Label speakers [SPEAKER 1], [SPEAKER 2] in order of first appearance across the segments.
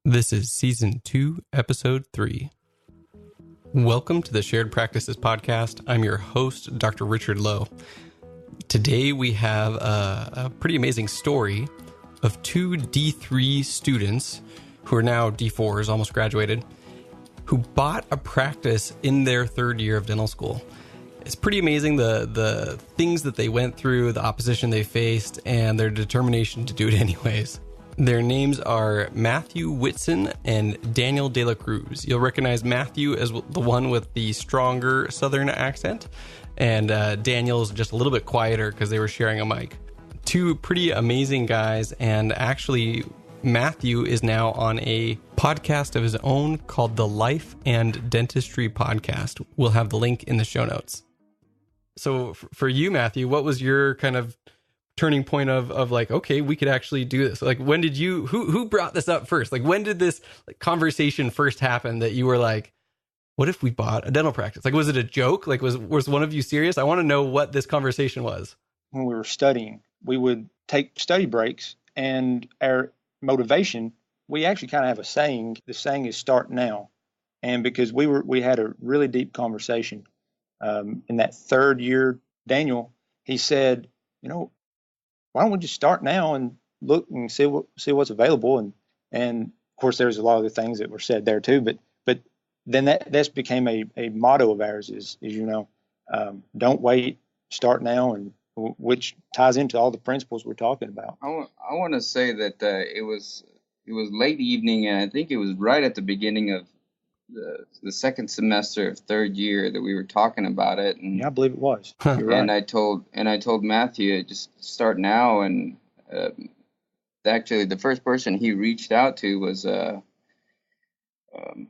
[SPEAKER 1] This is Season 2, Episode 3. Welcome to the Shared Practices Podcast. I'm your host, Dr. Richard Lowe. Today we have a pretty amazing story of two D3 students who are now D4s, almost graduated, who bought a practice in their third year of dental school. It's pretty amazing the things that they went through, the opposition they faced, and their determination to do it anyways. Their names are Mathew Whitson and DelaCruz. You'll recognize Mathew as the one with the stronger southern accent, and Daniel's just a little bit quieter because they were sharing a mic. Two pretty amazing guys, and actually Mathew is now on a podcast of his own called the Life and Dentistry Podcast. We'll have the link in the show notes. So for you, Mathew, what was your kind of turning point of like, okay, we could actually do this? Like, when did you, who brought this up first? Like, when did this conversation first happen that you were like, what if we bought a dental practice? Like, was it a joke? Like, was one of you serious? I want to know what this conversation was.
[SPEAKER 2] When we were studying, we would take study breaks, and our motivation, we actually kind of have a saying. The saying is "start now." And because we had a really deep conversation in that third year, Daniel, he said, why don't we just start now and look and see what's available? And of course, there's a lot of other things that were said there too. But then that's became a motto of ours is don't wait, start now, and which ties into all the principles we're talking about.
[SPEAKER 3] I want to say that it was late evening, and I think it was right at the beginning of the second semester of third year that we were talking about it. And
[SPEAKER 2] yeah, I believe it was. You're right.
[SPEAKER 3] And I told Mathew, just start now. And actually, the first person he reached out to was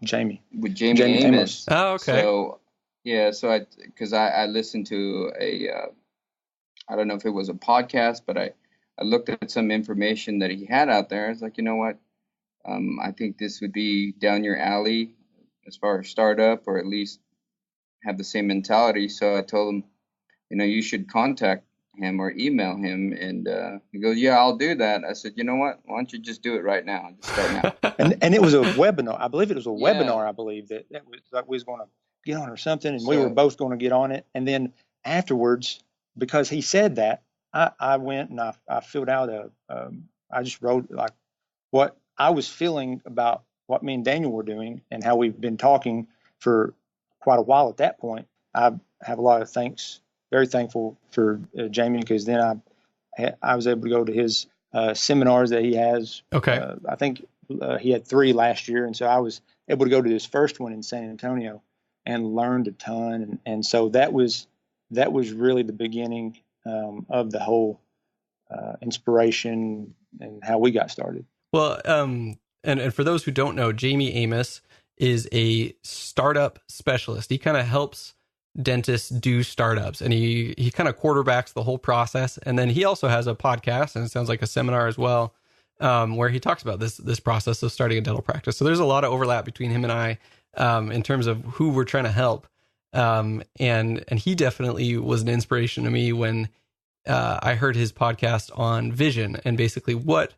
[SPEAKER 2] Jamie.
[SPEAKER 3] With Jamie Amos.
[SPEAKER 1] Oh, okay.
[SPEAKER 3] So yeah, because I listened to I don't know if it was a podcast, but I looked at some information that he had out there. I was like, you know what? I think this would be down your alley as far as startup, or at least have the same mentality. So I told him, you should contact him or email him. And he goes, yeah, I'll do that. I said, you know what? Why don't you just do it right now? Just start now.
[SPEAKER 2] and it was a webinar. I believe it was a webinar. I believe that was like we was going to get on or something, and we were both going to get on it. And then afterwards, because he said that, I went and I filled out I just wrote like what I was feeling about what me and Daniel were doing and how we've been talking for quite a while at that point. I have a lot of thanks, very thankful for Jamie, because then I was able to go to his seminars that he has.
[SPEAKER 1] Okay.
[SPEAKER 2] I think he had 3 last year, and so I was able to go to his first one in San Antonio and learned a ton. And so that was really the beginning of the whole inspiration and how we got started.
[SPEAKER 1] Well, and for those who don't know, Jamie Amos is a startup specialist. He kind of helps dentists do startups, and he kind of quarterbacks the whole process. And then he also has a podcast, and it sounds like a seminar as well, where he talks about this process of starting a dental practice. So there's a lot of overlap between him and I in terms of who we're trying to help. And he definitely was an inspiration to me when I heard his podcast on vision, and basically what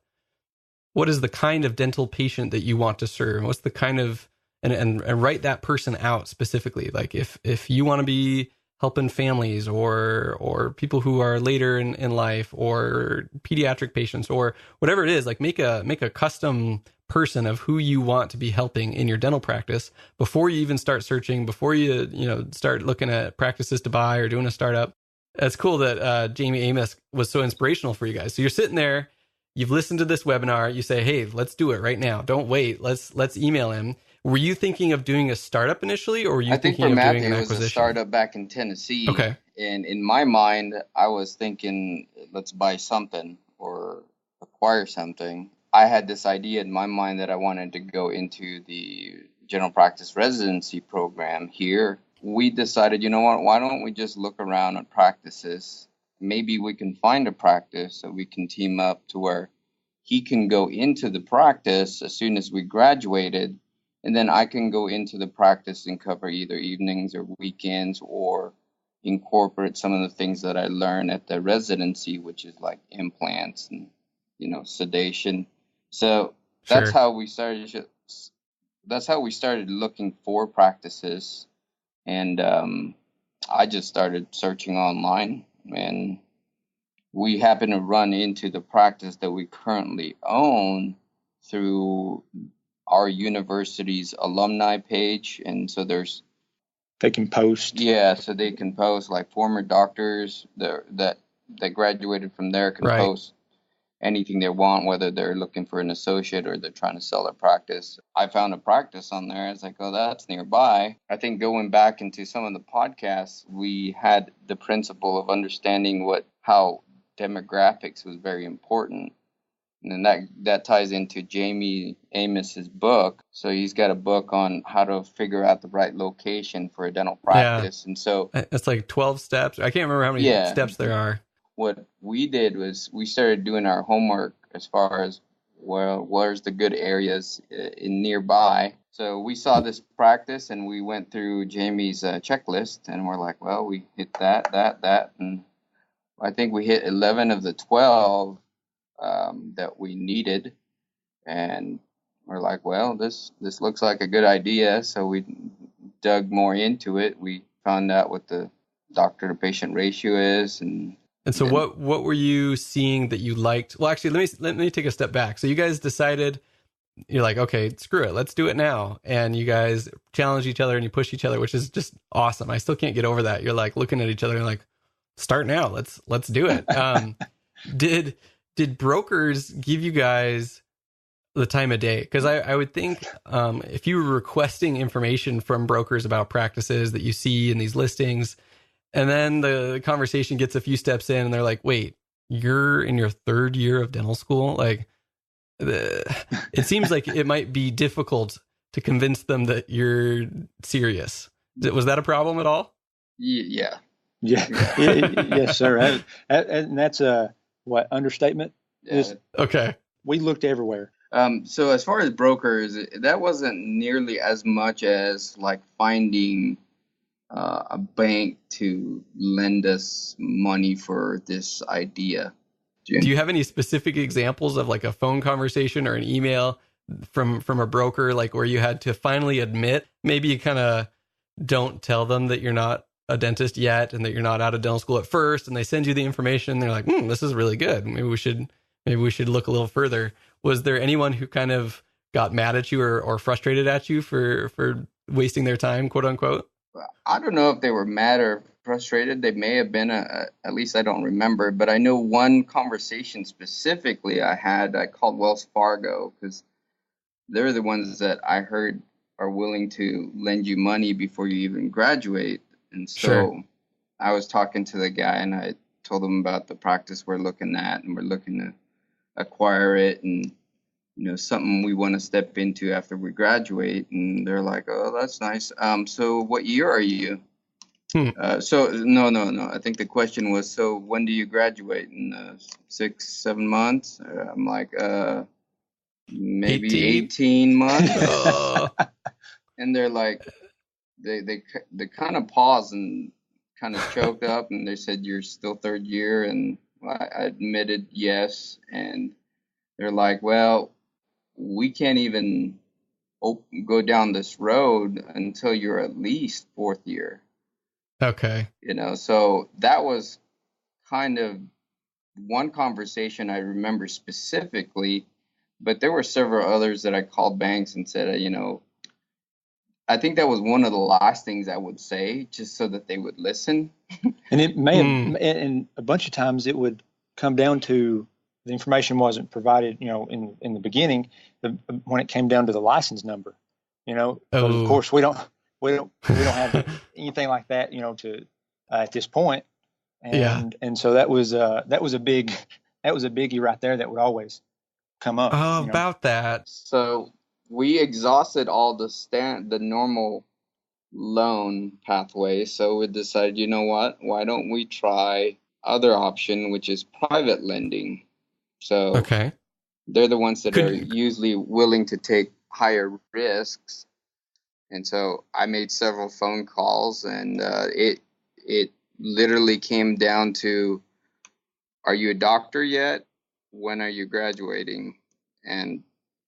[SPEAKER 1] is the kind of dental patient that you want to serve? What's the kind of, and write that person out specifically. Like if you want to be helping families or people who are later in life, or pediatric patients, or whatever it is, like make a custom person of who you want to be helping in your dental practice before you even start searching, before you start looking at practices to buy or doing a startup. It's cool that Jamie Amos was so inspirational for you guys. So you're sitting there, you've listened to this webinar, you say, hey, let's do it right now. Don't wait. Let's email him. Were you thinking of doing a startup initially, or were you thinking of doing an acquisition? I think for Mathew, it was a startup
[SPEAKER 3] back in Tennessee.
[SPEAKER 1] Okay.
[SPEAKER 3] And in my mind, I was thinking, let's buy something or acquire something. I had this idea in my mind that I wanted to go into the general practice residency program here. We decided, you know what, why don't we just look around at practices? Maybe we can find a practice so we can team up to where he can go into the practice as soon as we graduated, and then I can go into the practice and cover either evenings or weekends, or incorporate some of the things that I learned at the residency, which is like implants and, sedation. So that's
[SPEAKER 1] Sure.
[SPEAKER 3] how we started. That's how we started looking for practices, and I just started searching online, and we happened to run into the practice that we currently own through our university's alumni page, and so
[SPEAKER 2] They can post.
[SPEAKER 3] so they can post like former doctors that graduated from there can
[SPEAKER 1] Right.
[SPEAKER 3] post anything they want, whether they're looking for an associate or they're trying to sell their practice. I found a practice on there. It's like, oh, that's nearby. I think going back into some of the podcasts, we had the principle of understanding how demographics was very important. And then that ties into Jamie Amos's book. So he's got a book on how to figure out the right location for a dental practice. And so
[SPEAKER 1] it's like 12 steps. I can't remember how many steps there are.
[SPEAKER 3] What we did was we started doing our homework as far as, well, where's the good areas in nearby. So we saw this practice and we went through Jamie's checklist, and we're like, well, we hit that, and I think we hit 11 of the 12 that we needed, and we're like, well, this looks like a good idea. So we dug more into it. We found out what the doctor to patient ratio is, and
[SPEAKER 1] so what were you seeing that you liked? Well, actually, let me take a step back. So you guys decided, you're like, okay, screw it, let's do it now. And you guys challenge each other and you push each other, which is just awesome. I still can't get over that. You're like looking at each other and like, start now. Let's do it. Did brokers give you guys the time of day? Because I would think if you were requesting information from brokers about practices that you see in these listings, and then the conversation gets a few steps in and they're like, wait, you're in your third year of dental school? Like, it seems like it might be difficult to convince them that you're serious. Was that a problem at all?
[SPEAKER 3] Yeah.
[SPEAKER 2] Yes, sir. And that's a understatement?
[SPEAKER 3] Yeah.
[SPEAKER 1] Okay.
[SPEAKER 2] We looked everywhere.
[SPEAKER 3] So as far as brokers, that wasn't nearly as much as like finding a bank to lend us money for this idea.
[SPEAKER 1] Do you have any specific examples of like a phone conversation or an email from a broker, like where you had to finally admit, maybe you kind of don't tell them that you're not a dentist yet and that you're not out of dental school at first, and they send you the information and they're like, this is really good. Maybe we should look a little further. Was there anyone who kind of got mad at you or frustrated at you for wasting their time, quote unquote?
[SPEAKER 3] I don't know if they were mad or frustrated. They may have been, at least I don't remember. But I know one conversation specifically I called Wells Fargo because they're the ones that I heard are willing to lend you money before you even graduate. And so
[SPEAKER 1] Sure.
[SPEAKER 3] I was talking to the guy and I told him about the practice we're looking at, and we're looking to acquire it, and something we want to step into after we graduate. And they're like, oh, that's nice. So what year are you? So no. I think the question was, so when do you graduate? In 6-7 months? I'm like, maybe 18 months. And they're like, they kind of paused and kind of choked up, and they said, you're still third year? And I admitted yes. And they're like, well, we can't even go down this road until you're at least fourth year.
[SPEAKER 1] Okay.
[SPEAKER 3] So that was kind of one conversation I remember specifically, but there were several others that I called banks and said, I think that was one of the last things I would say, just so that they would listen.
[SPEAKER 2] And it may have, and a bunch of times it would come down to the information wasn't provided, in the beginning, when it came down to the license number, because of course we don't have anything like that, to at this point. And so that was a biggie right there that would always come up.
[SPEAKER 1] About that.
[SPEAKER 3] So we exhausted all the normal loan pathway. So we decided, you know what? Why don't we try other option, which is private lending? So
[SPEAKER 1] okay.
[SPEAKER 3] They're the ones that are usually willing to take higher risks. And so I made several phone calls, and it literally came down to, are you a doctor yet? When are you graduating? And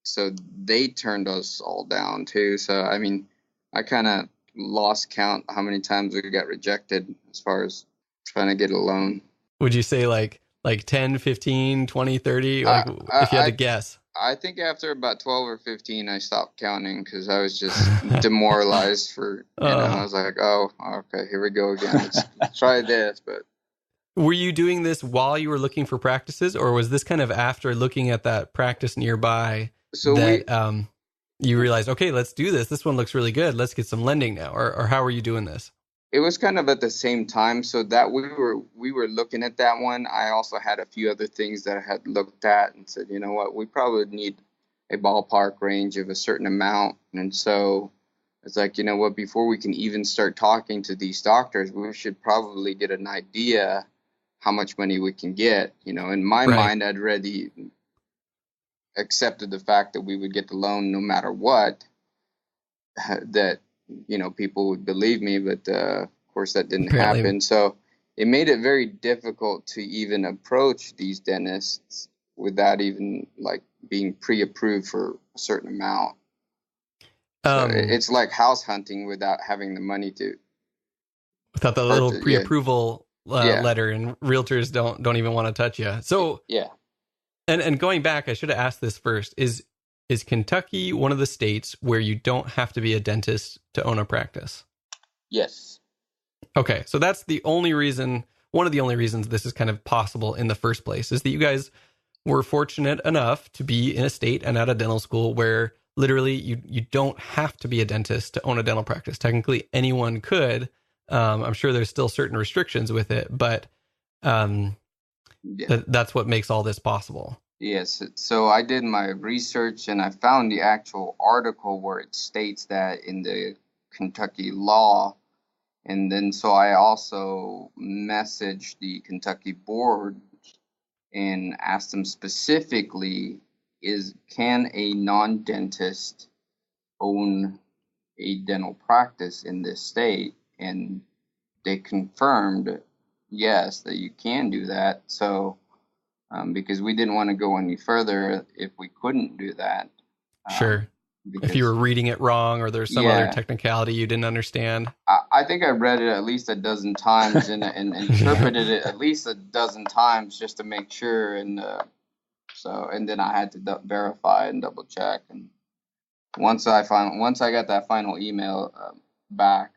[SPEAKER 3] so they turned us all down too. So I mean, I kind of lost count how many times we got rejected as far as trying to get a loan.
[SPEAKER 1] Would you say like 10, 15, 20, 30? Like if you had to guess.
[SPEAKER 3] I think after about 12 or 15, I stopped counting because I was just demoralized for, I was like, oh, okay, here we go again. Let's try this. But
[SPEAKER 1] were you doing this while you were looking for practices, or was this kind of after looking at that practice nearby you realized, okay, let's do this. This one looks really good. Let's get some lending now. Or how were you doing this?
[SPEAKER 3] It was kind of at the same time. So that we were looking at that one. I also had a few other things that I had looked at and said, you know what, we probably need a ballpark range of a certain amount. And so it's like, you know what, before we can even start talking to these doctors, we should probably get an idea how much money we can get. You know, in my mind, I'd already accepted the fact that we would get the loan no matter what, that, you know, people would believe me, but of course that didn't happen. So it made it very difficult to even approach these dentists without even like being pre-approved for a certain amount. So it's like house hunting without having the money to.
[SPEAKER 1] Without the little pre-approval letter, and realtors don't even want to touch you. So
[SPEAKER 3] yeah.
[SPEAKER 1] And going back, I should have asked this first. Is Kentucky one of the states where you don't have to be a dentist to own a practice?
[SPEAKER 3] Yes.
[SPEAKER 1] Okay, so that's the only reason, one of the only reasons this is kind of possible in the first place, is that you guys were fortunate enough to be in a state and at a dental school where literally you don't have to be a dentist to own a dental practice. Technically, anyone could. I'm sure there's still certain restrictions with it, but that's what makes all this possible.
[SPEAKER 3] Yes. So I did my research and I found the actual article where it states that in the Kentucky law. And then so I also messaged the Kentucky board and asked them specifically, can a non-dentist own a dental practice in this state? And they confirmed, yes, that you can do that. So because we didn't want to go any further if we couldn't do that.
[SPEAKER 1] Sure. If you were reading it wrong or there's some other technicality you didn't understand.
[SPEAKER 3] I think I read it at least a dozen times and interpreted it at least a dozen times just to make sure. And and then I had to verify and double check. And once I got that final email back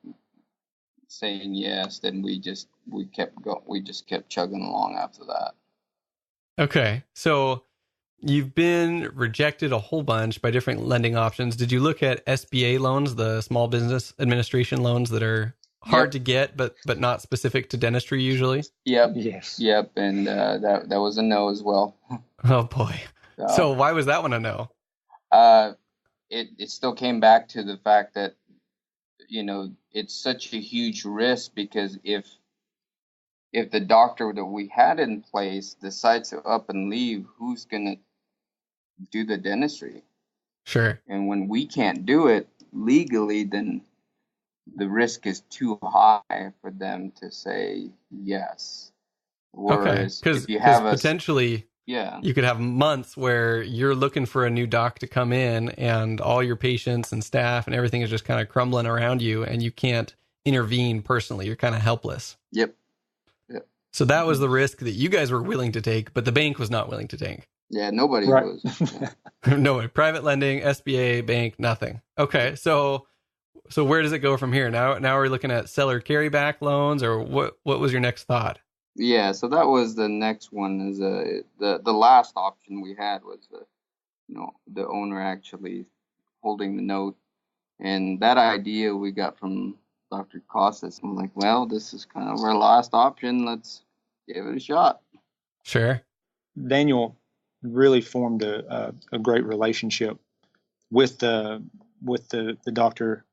[SPEAKER 3] saying yes, then we just kept chugging along after that.
[SPEAKER 1] Okay, so you've been rejected a whole bunch by different lending options. Did you look at SBA loans, the Small Business Administration loans that are hard to get, but not specific to dentistry usually?
[SPEAKER 3] Yep.
[SPEAKER 2] Yes.
[SPEAKER 3] Yep. And that was a no as well.
[SPEAKER 1] Oh boy. So why was that one a no?
[SPEAKER 3] It still came back to the fact that, you know, it's such a huge risk because if the doctor that we had in place decides to up and leave, who's going to do the dentistry?
[SPEAKER 1] Sure.
[SPEAKER 3] And when we can't do it legally, then the risk is too high for them to say yes.
[SPEAKER 1] Whereas because potentially you could have months where you're looking for a new doc to come in and all your patients and staff and everything is just kind of crumbling around you and you can't intervene personally. You're kind of helpless.
[SPEAKER 3] Yep.
[SPEAKER 1] So that was the risk that you guys were willing to take, but the bank was not willing to take.
[SPEAKER 3] Yeah, nobody was. Yeah.
[SPEAKER 1] No, private lending, SBA, bank, nothing. Okay, so where does it go from here? Now we're looking at seller carryback loans, or what was your next thought?
[SPEAKER 3] Yeah, so that was the next one. Is the last option we had was the owner actually holding the note, and that idea we got from Dr. Costas. I'm like, well, this is kind of our last option. Let's give it a shot.
[SPEAKER 1] Sure.
[SPEAKER 2] Daniel really formed a great relationship with the doctor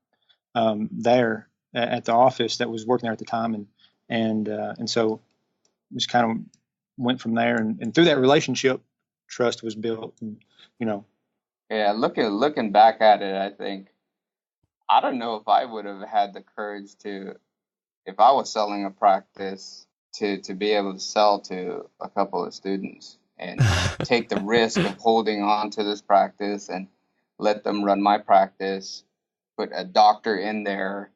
[SPEAKER 2] there at the office that was working there at the time, and so just kind of went from there, and through that relationship, trust was built, and
[SPEAKER 3] Yeah, looking back at it, I think I don't know if I would have had the courage to, if I was selling a practice, to be able to sell to a couple of students and take the risk of holding on to this practice and let them run my practice, put a doctor in there.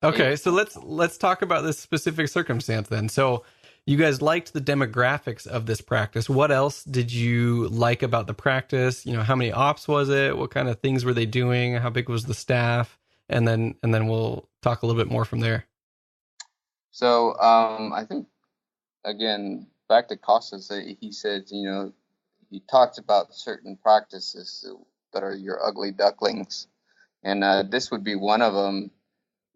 [SPEAKER 1] Okay, so let's talk about this specific circumstance then. So you guys liked the demographics of this practice. What else did you like about the practice? You know, how many ops was it? What kind of things were they doing? How big was the staff? And then we'll talk a little bit more from there.
[SPEAKER 3] So I think, again, back to Costas, he said, he talks about certain practices that are your ugly ducklings. And this would be one of them,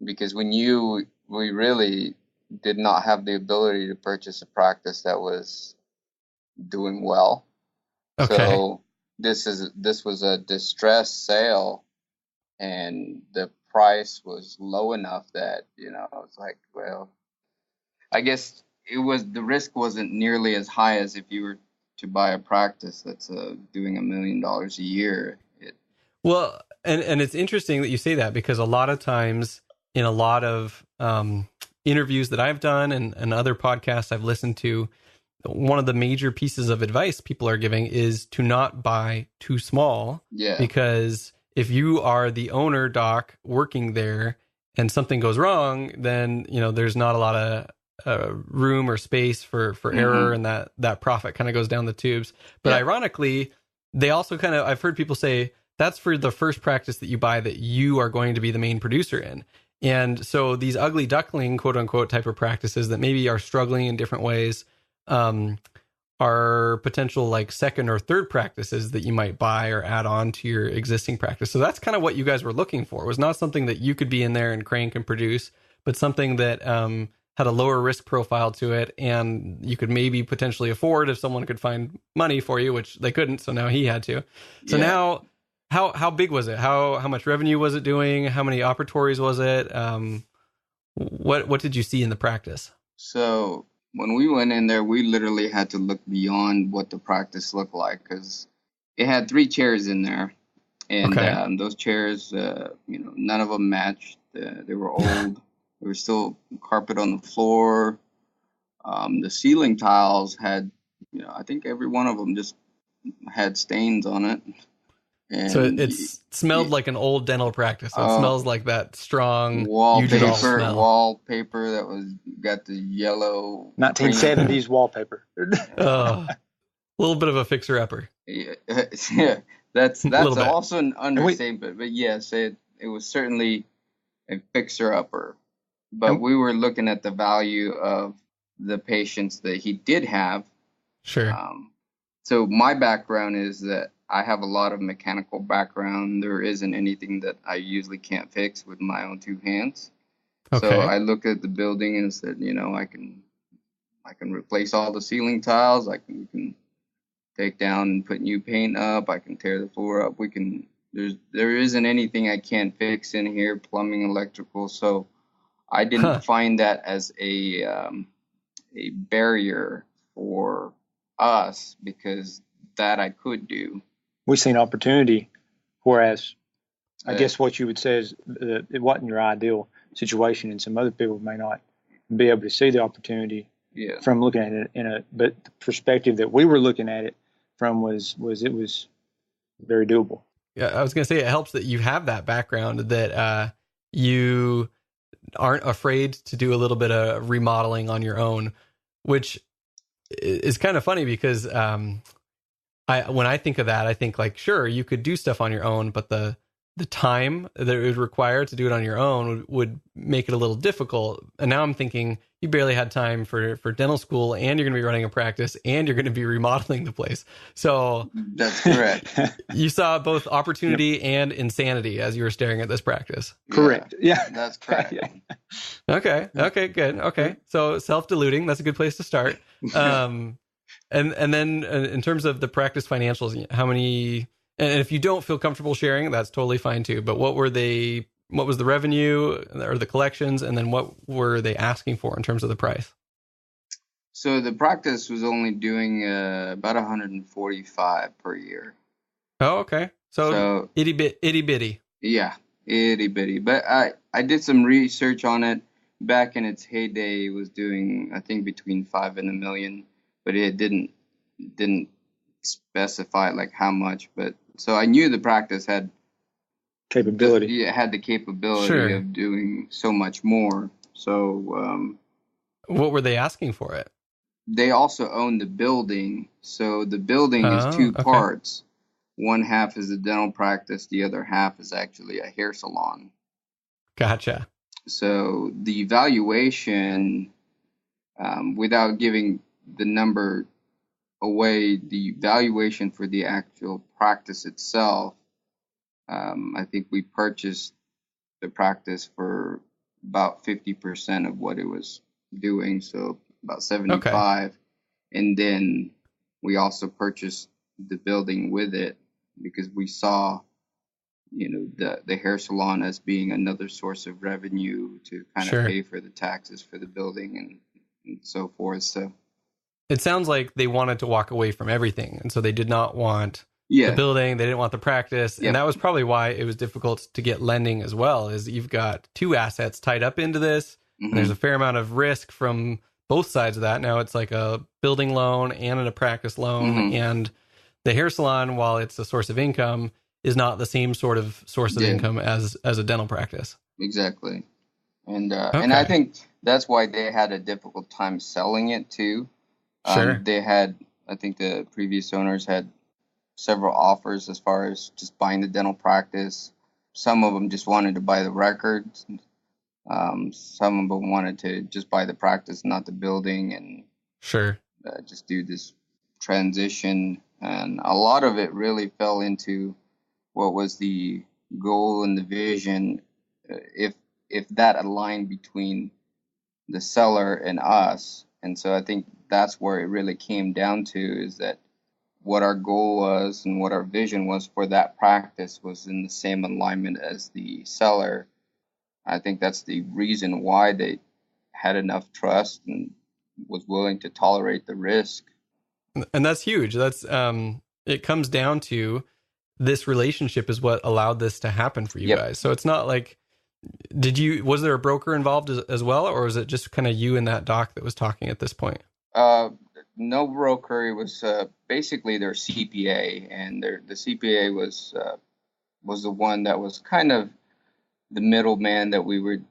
[SPEAKER 3] because we really did not have the ability to purchase a practice that was doing well.
[SPEAKER 1] Okay.
[SPEAKER 3] So this was a distressed sale, and the price was low enough that, I was like, well, I guess the risk wasn't nearly as high as if you were to buy a practice that's doing $1 million a year.
[SPEAKER 1] Well, and it's interesting that you say that, because a lot of times in a lot of interviews that I've done and other podcasts I've listened to, one of the major pieces of advice people are giving is to not buy too small.
[SPEAKER 3] Yeah.
[SPEAKER 1] Because if you are the owner doc working there and something goes wrong, then, there's not a lot of room or space for error, and that profit kind of goes down the tubes. But ironically, they also I've heard people say that's for the first practice that you buy that you are going to be the main producer in. And so these ugly duckling, quote unquote, type of practices that maybe are struggling in different ways, are potential like second or third practices that you might buy or add on to your existing practice. So that's kind of what you guys were looking for. It was not something that you could be in there and crank and produce, but something that had a lower risk profile to it, and you could maybe potentially afford if someone could find money for you, which they couldn't. So now he had to. So now, how big was it? How much revenue was it doing? How many operatories was it? What did you see in the practice?
[SPEAKER 3] So when we went in there, we literally had to look beyond what the practice looked like, because it had 3 chairs in there, and those chairs, none of them matched. They were old. There was still carpet on the floor. The ceiling tiles had, I think every one of them just had stains on it. And
[SPEAKER 1] so it smelled like an old dental practice. So it smells like that strong
[SPEAKER 3] wallpaper that was got the yellow
[SPEAKER 2] 1970s wallpaper.
[SPEAKER 1] A little bit of a fixer-upper.
[SPEAKER 3] Yeah, that's also an understatement. But yes, it was certainly a fixer-upper. But we were looking at the value of the patients that he did have.
[SPEAKER 1] Sure.
[SPEAKER 3] So my background is that I have a lot of mechanical background. There isn't anything that I usually can't fix with my own 2 hands. Okay. So I looked at the building and said, I can replace all the ceiling tiles. We can take down and put new paint up. I can tear the floor up. There isn't anything I can't fix in here, plumbing, electrical. So I didn't find that as a barrier for us, because that I could do.
[SPEAKER 2] We've seen opportunity, whereas I guess what you would say is it wasn't your ideal situation, and some other people may not be able to see the opportunity from looking at it but the perspective that we were looking at it from was very doable.
[SPEAKER 1] Yeah, I was going to say it helps that you have that background, that you aren't afraid to do a little bit of remodeling on your own, which is kind of funny because when I think of that, I think like, sure, you could do stuff on your own, but the time that it would require to do it on your own would make it a little difficult. And now I'm thinking you barely had time for dental school, and you're going to be running a practice, and you're going to be remodeling the place. So
[SPEAKER 3] that's correct.
[SPEAKER 1] You saw both opportunity and insanity as you were staring at this practice.
[SPEAKER 2] Correct. Yeah,
[SPEAKER 3] that's correct.
[SPEAKER 1] Okay, good. Okay, so self-deluding, that's a good place to start. And then in terms of the practice financials, how many, and if you don't feel comfortable sharing, that's totally fine too, but what was the revenue or the collections, and then what were they asking for in terms of the price?
[SPEAKER 3] So the practice was only doing about 145 per year.
[SPEAKER 1] Oh, okay. So itty bitty.
[SPEAKER 3] Yeah, itty bitty. But I did some research on it. Back in its heyday, it was doing, I think, between $5 and $1 million, but it didn't specify like how much, but so I knew the practice had
[SPEAKER 2] Capability.
[SPEAKER 3] the capability
[SPEAKER 1] Sure.
[SPEAKER 3] of doing so much more. So
[SPEAKER 1] What were they asking for it?
[SPEAKER 3] they also own the building. So the building is
[SPEAKER 1] Oh,
[SPEAKER 3] two
[SPEAKER 1] okay.
[SPEAKER 3] parts. One half is a dental practice. The other half is actually a hair salon.
[SPEAKER 1] Gotcha.
[SPEAKER 3] So the valuation, without giving the number away, the valuation for the actual practice itself, I think we purchased the practice for about 50% of what it was doing, so about 75. Okay. And then we also purchased the building with it because we saw, the hair salon as being another source of revenue to kind of pay for the taxes for the building and so forth. So
[SPEAKER 1] it sounds like they wanted to walk away from everything, and so they did not want the building, they didn't want the practice, and that was probably why it was difficult to get lending as well, is you've got two assets tied up into this, and there's a fair amount of risk from both sides of that. Now it's like a building loan and a practice loan, and the hair salon, while it's a source of income, is not the same sort of source of income as a dental practice.
[SPEAKER 3] Exactly. And I think that's why they had a difficult time selling it too. They had, I think the previous owners had several offers as far as just buying the dental practice. Some of them just wanted to buy the records. Some of them wanted to just buy the practice, not the building, and just do this transition. And a lot of it really fell into what was the goal and the vision, if that aligned between the seller and us. And so I think that's where it really came down to, is that what our goal was and what our vision was for that practice was in the same alignment as the seller. I think that's the reason why they had enough trust and was willing to tolerate the risk.
[SPEAKER 1] And that's huge. That's it comes down to this relationship is what allowed this to happen for you guys. So it's not like, was there a broker involved as well, or was it just kind of you and that doc that was talking at this point?
[SPEAKER 3] No broker. It was basically their CPA, and the CPA was the one that was kind of the middleman that we would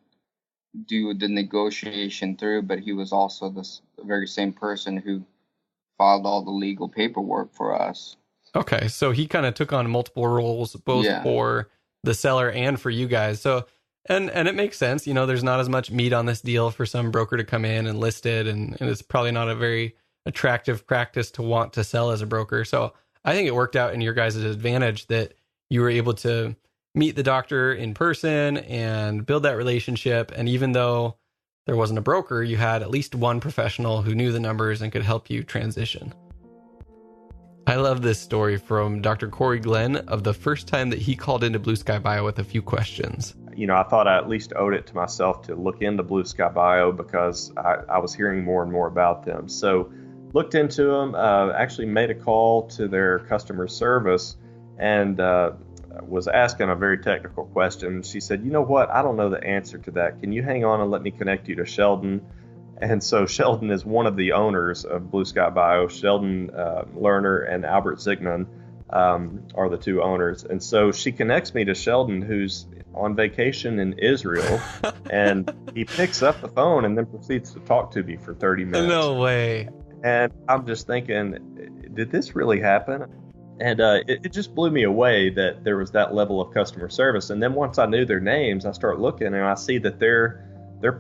[SPEAKER 3] do the negotiation through, but he was also the very same person who filed all the legal paperwork for us.
[SPEAKER 1] Okay, so he kind of took on multiple roles, both for the seller and for you guys. So, and it makes sense. There's not as much meat on this deal for some broker to come in and list it, and it's probably not a very attractive practice to want to sell as a broker. So I think it worked out in your guys' advantage that you were able to meet the doctor in person and build that relationship. And even though there wasn't a broker, you had at least one professional who knew the numbers and could help you transition. I love this story from Dr. Corey Glenn of the first time that he called into Blue Sky Bio with a few questions.
[SPEAKER 4] I thought I at least owed it to myself to look into Blue Sky Bio because I was hearing more and more about them. So looked into them, actually made a call to their customer service and was asking a very technical question. She said, "You know what? I don't know the answer to that. Can you hang on and let me connect you to Sheldon?" And so Sheldon is one of the owners of Blue Sky Bio. Sheldon Lerner and Albert Zigman are the two owners. And so she connects me to Sheldon, who's on vacation in Israel, and he picks up the phone and then proceeds to talk to me for 30 minutes.
[SPEAKER 1] No way.
[SPEAKER 4] And I'm just thinking, did this really happen? And it just blew me away that there was that level of customer service. And then once I knew their names, I start looking and I see that they're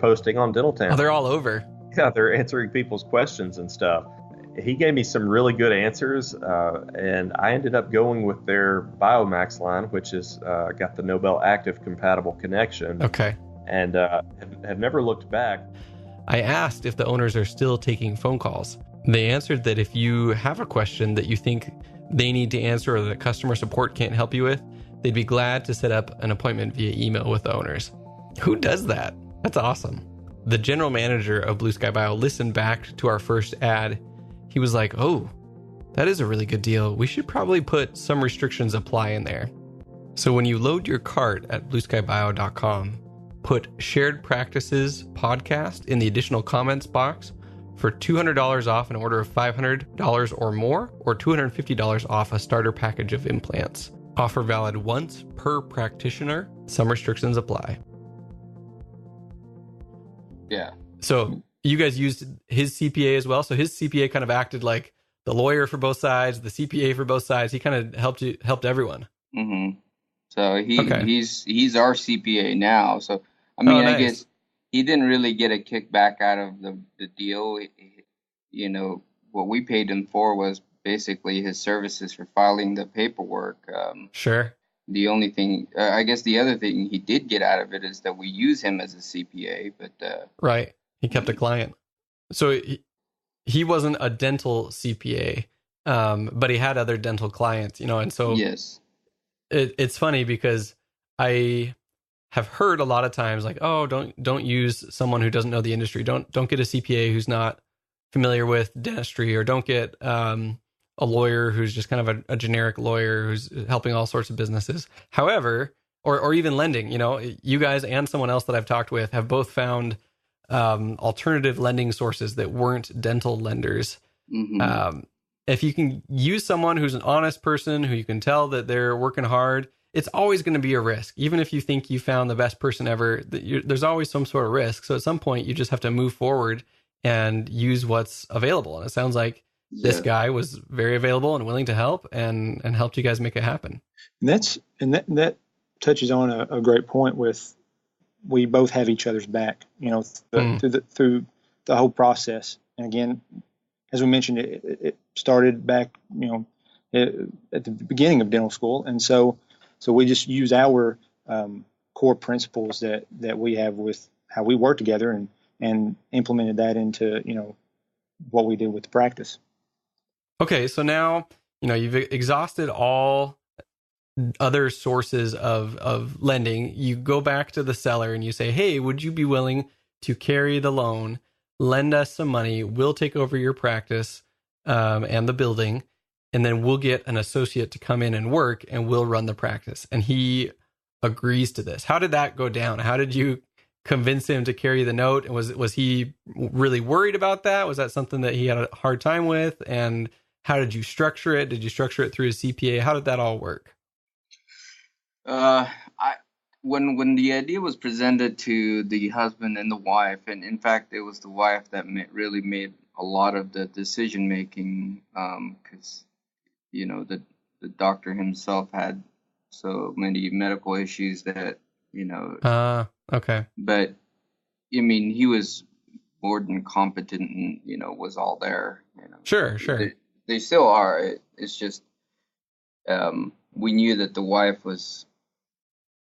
[SPEAKER 4] posting on Dental Town.
[SPEAKER 1] Oh, they're all over.
[SPEAKER 4] Yeah, they're answering people's questions and stuff. He gave me some really good answers, and I ended up going with their Biomax line, which is got the Nobel Active compatible connection.
[SPEAKER 1] Okay.
[SPEAKER 4] And have never looked back.
[SPEAKER 1] I asked if the owners are still taking phone calls. They answered that if you have a question that you think they need to answer or that customer support can't help you with, they'd be glad to set up an appointment via email with the owners. Who does that? That's awesome. The general manager of Blue Sky Bio listened back to our first ad. He was like, "Oh, that is a really good deal. We should probably put some restrictions apply in there." So when you load your cart at blueskybio.com, put Shared Practices Podcast in the additional comments box, for $200 off an order of $500 or more, or $250 off a starter package of implants. Offer valid once per practitioner. Some restrictions apply.
[SPEAKER 3] Yeah.
[SPEAKER 1] So you guys used his CPA as well. So his CPA kind of acted like the lawyer for both sides, the CPA for both sides. He kind of helped everyone.
[SPEAKER 3] Mm-hmm. So he's our CPA now. So I mean,
[SPEAKER 1] nice.
[SPEAKER 3] I guess he didn't really get a kickback out of the deal. You know, what we paid him for was basically his services for filing the paperwork.
[SPEAKER 1] Sure.
[SPEAKER 3] The only thing, I guess the other thing he did get out of it is that we use him as a CPA, but...
[SPEAKER 1] Right. He kept a client. So he wasn't a dental CPA, but he had other dental clients, you know, and so...
[SPEAKER 3] Yes.
[SPEAKER 1] It's funny because I have heard a lot of times like, oh, don't use someone who doesn't know the industry. Don't get a CPA who's not familiar with dentistry, or don't get a lawyer who's just kind of a generic lawyer who's helping all sorts of businesses. However, or even lending, you know, you guys and someone else that I've talked with have both found alternative lending sources that weren't dental lenders.
[SPEAKER 3] Mm-hmm.
[SPEAKER 1] If you can use someone who's an honest person, who you can tell that they're working hard, it's always going to be a risk. Even if you think you found the best person ever, there's always some sort of risk. So at some point, you just have to move forward and use what's available. And it sounds like this guy was very available and willing to help and helped you guys make it happen.
[SPEAKER 2] And that touches on a great point with, we both have each other's back, you know, through the whole process. And again, as we mentioned, it started back, you know, at the beginning of dental school. And so we just use our core principles that we have with how we work together and implemented that into, you know, what we did with the practice.
[SPEAKER 1] Okay, so now, you know, you've exhausted all other sources of lending. You go back to the seller and you say, hey, would you be willing to carry the loan, lend us some money, we'll take over your practice and the building, and then we'll get an associate to come in and work, and we'll run the practice. And he agrees to this. How did that go down? How did you convince him to carry the note? And was he really worried about that? Was that something that he had a hard time with? And how did you structure it? Did you structure it through a CPA? How did that all work?
[SPEAKER 3] When the idea was presented to the husband and the wife, and in fact it was the wife that really made a lot of the decision making, because you know the doctor himself had so many medical issues that, you know.
[SPEAKER 1] Okay.
[SPEAKER 3] But I mean, he was more than competent, and you know, was all there. You know.
[SPEAKER 1] Sure.
[SPEAKER 3] They still are. It's just we knew that the wife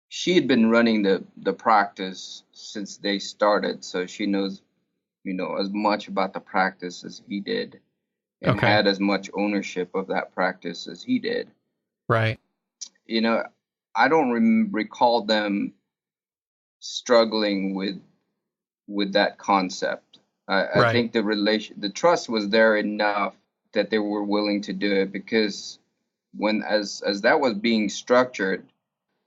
[SPEAKER 3] she had been running the practice since they started, so she knows, you know, as much about the practice as he did, and had as much ownership of that practice as he did.
[SPEAKER 1] Right.
[SPEAKER 3] You know, I don't recall them struggling with that concept. I think the trust was there enough that they were willing to do it, because as that was being structured,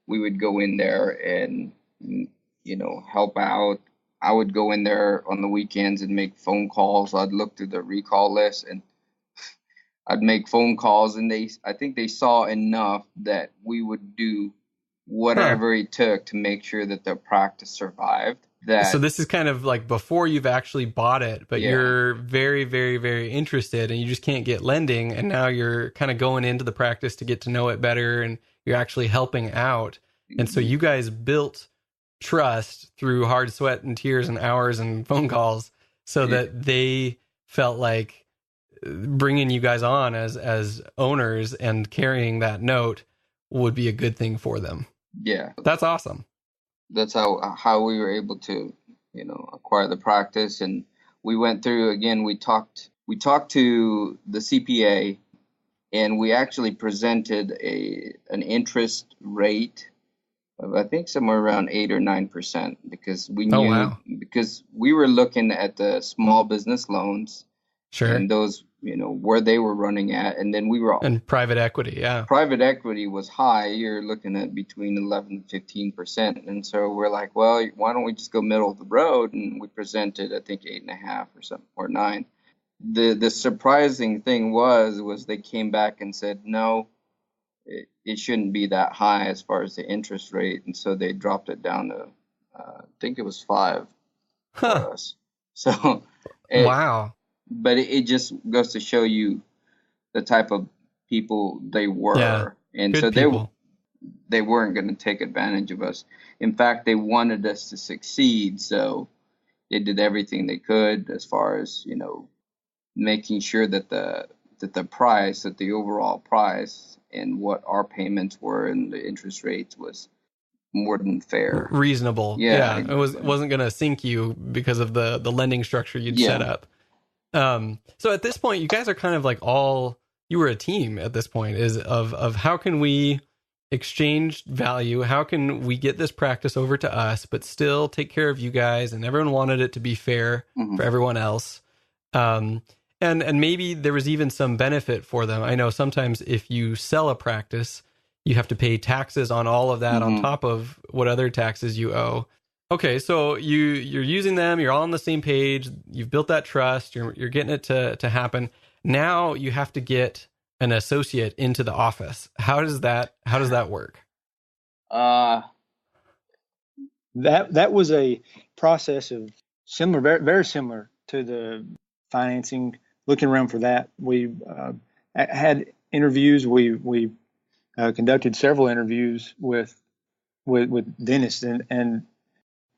[SPEAKER 3] we would go in there and, you know, help out. I would go in there on the weekends and make phone calls. I'd look through the recall list and I'd make phone calls, and I think they saw enough that we would do whatever it took to make sure that the practice survived.
[SPEAKER 1] So this is kind of like before you've actually bought it, but you're very, very, very interested, and you just can't get lending, and now you're kind of going into the practice to get to know it better, and you're actually helping out. And so you guys built trust through hard sweat and tears and hours and phone calls, so that they felt like bringing you guys on as owners and carrying that note would be a good thing for them.
[SPEAKER 3] Yeah.
[SPEAKER 1] That's awesome.
[SPEAKER 3] That's how we were able to, you know, acquire the practice. And we went through, again, we talked to the CPA, and we actually presented an interest rate of, I think, somewhere around 8 or 9%, because we knew, because we were looking at the small business loans,
[SPEAKER 1] Sure.
[SPEAKER 3] And those, where they were running at. And then
[SPEAKER 1] and private equity. Yeah.
[SPEAKER 3] Private equity was high. You're looking at between 11 and 15%. And so we're like, well, why don't we just go middle of the road? And we presented, I think, 8.5 or something, or 9. The surprising thing was they came back and said, no, it shouldn't be that high as far as the interest rate. And so they dropped it down to, I think it was 5 for us. So,
[SPEAKER 1] wow.
[SPEAKER 3] But it just goes to show you the type of people they were.
[SPEAKER 1] Yeah,
[SPEAKER 3] and
[SPEAKER 1] good
[SPEAKER 3] so
[SPEAKER 1] people.
[SPEAKER 3] they weren't going to take advantage of us. In fact, they wanted us to succeed. So they did everything they could as far as, making sure that the overall price and what our payments were and the interest rates was more than fair.
[SPEAKER 1] Reasonable.
[SPEAKER 3] Yeah.
[SPEAKER 1] It wasn't going to sink you because of the lending structure you'd set up. So at this point, you guys are kind of like you were a team at this point, is of how can we exchange value? How can we get this practice over to us, but still take care of you guys? And everyone wanted it to be fair for everyone else. And maybe there was even some benefit for them. I know sometimes if you sell a practice, you have to pay taxes on all of that on top of what other taxes you owe. Okay, so you're using them, you're all on the same page, you've built that trust, you're getting it to happen. Now you have to get an associate into the office. How does that work?
[SPEAKER 2] That was a process of similar, very, very similar to the financing. Looking around for that, we had interviews. We conducted several interviews with dentists, and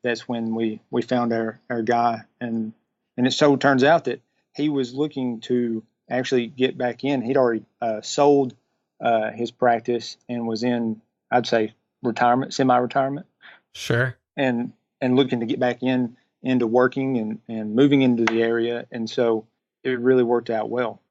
[SPEAKER 2] that's when we found our guy. And it so turns out that he was looking to actually get back in. He'd already sold his practice and was in, I'd say, retirement, semi-retirement.
[SPEAKER 1] Sure.
[SPEAKER 2] And looking to get back into working and moving into the area. And so it really worked out well.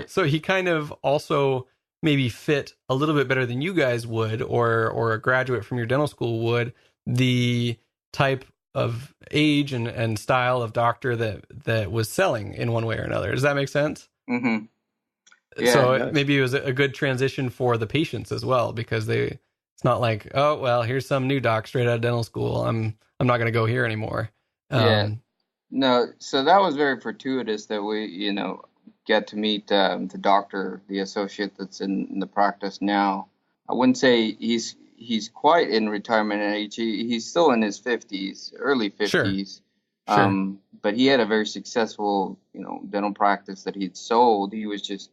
[SPEAKER 1] So he kind of also maybe fit a little bit better than you guys would, or a graduate from your dental school would, the type of age and style of doctor that was selling in one way or another. Does that make sense?
[SPEAKER 3] Mm-hmm. Yeah,
[SPEAKER 1] so maybe it was a good transition for the patients as well, because it's not like, oh, well, here's some new doc straight out of dental school. I'm not going to go here anymore.
[SPEAKER 3] No, so that was very fortuitous that we, get to meet the doctor, the associate that's in the practice now. I wouldn't say he's quite in retirement age. He's still in his 50s, early 50s.
[SPEAKER 1] Sure.
[SPEAKER 3] But he had a very successful, dental practice that he'd sold. He was just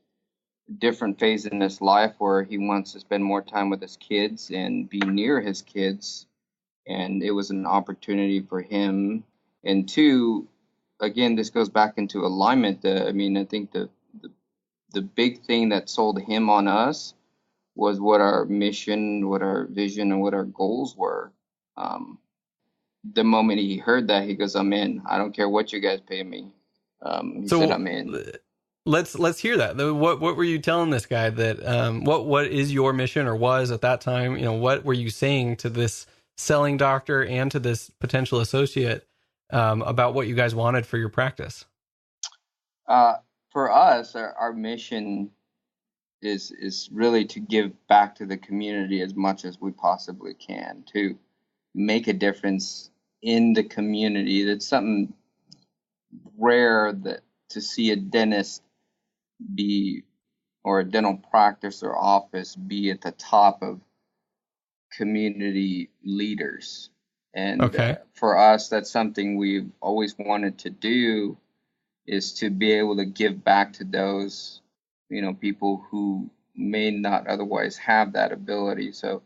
[SPEAKER 3] a different phase in his life where he wants to spend more time with his kids and be near his kids. And it was an opportunity for him. And two, again, this goes back into alignment. I think the big thing that sold him on us was what our mission, what our vision, and what our goals were. The moment he heard that, he goes, "I'm in. I don't care what you guys pay me." He said, "I'm in."
[SPEAKER 1] Let's hear that. What were you telling this guy that? What is your mission, or was at that time? What were you saying to this selling doctor and to this potential associate about what you guys wanted for your practice?
[SPEAKER 3] For us, our mission is really to give back to the community as much as we possibly can, to make a difference in the community. That's something rare to see a dentist or a dental practice or office be at the top of community leaders. And for us, that's something we've always wanted to do, is to be able to give back to those, people who may not otherwise have that ability. So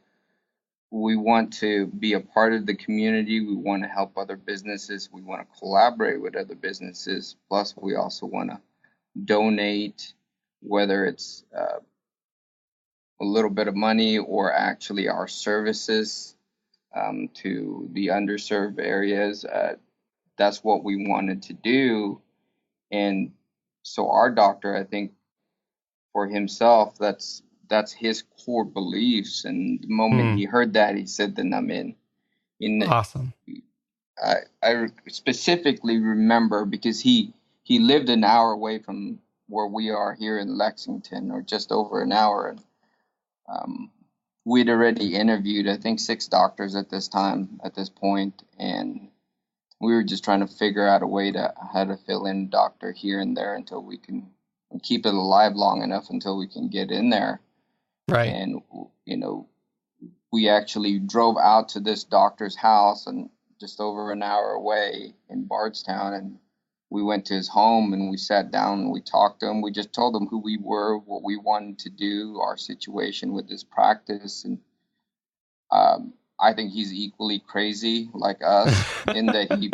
[SPEAKER 3] we want to be a part of the community. We want to help other businesses. We want to collaborate with other businesses. Plus, we also want to donate, whether it's a little bit of money or actually our services to the underserved areas. That's what we wanted to do. And so our doctor, I think, for himself, that's his core beliefs. And the moment he heard that, he said, "Then I'm in."
[SPEAKER 1] Awesome.
[SPEAKER 3] I specifically remember because he he lived an hour away from where we are here in Lexington, or just over an hour. And we'd already interviewed, I think, 6 doctors at this point, and we were just trying to figure out a way how to fill in doctor here and there until we can keep it alive long enough until we can get in there.
[SPEAKER 1] Right.
[SPEAKER 3] And, we actually drove out to this doctor's house and just over an hour away in Bardstown, and we went to his home and we sat down and we talked to him. We just told him who we were, what we wanted to do, our situation with this practice. And I think he's equally crazy like us in that he,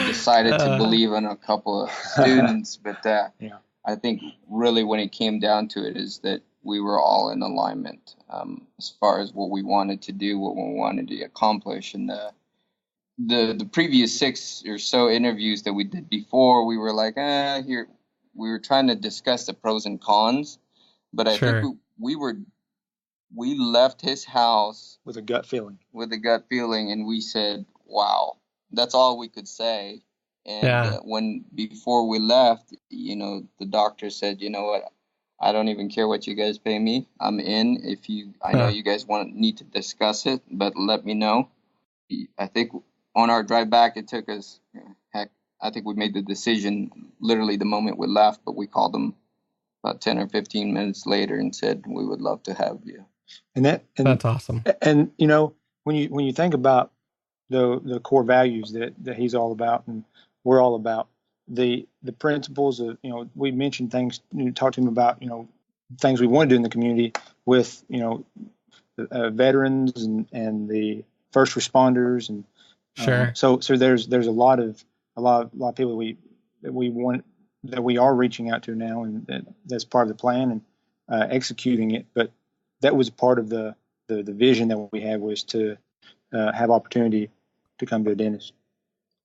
[SPEAKER 3] decided to believe in a couple of students. But I think really when it came down to it is that we were all in alignment as far as what we wanted to do, what we wanted to accomplish. And the previous 6 or so interviews that we did before, we were like, we were trying to discuss the pros and cons. But I think we left his house
[SPEAKER 2] with a gut feeling.
[SPEAKER 3] And we said, wow, that's all we could say. And before we left, the doctor said, you know what, I don't even care what you guys pay me. I'm in. I know you guys need to discuss it, but let me know. I think on our drive back, it took us, I think we made the decision literally the moment we left, but we called them about 10 or 15 minutes later and said, we would love to have you.
[SPEAKER 2] And
[SPEAKER 1] that's awesome.
[SPEAKER 2] And, when you think about the core values that he's all about and we're all about, the principles of, we mentioned things, talked to him about, things we want to do in the community with, veterans and the first responders. And
[SPEAKER 1] sure.
[SPEAKER 2] So there's a lot of people that we are reaching out to now, and that's part of the plan and executing it. But that was part of the vision that we had, was to have opportunity to come to a dentist.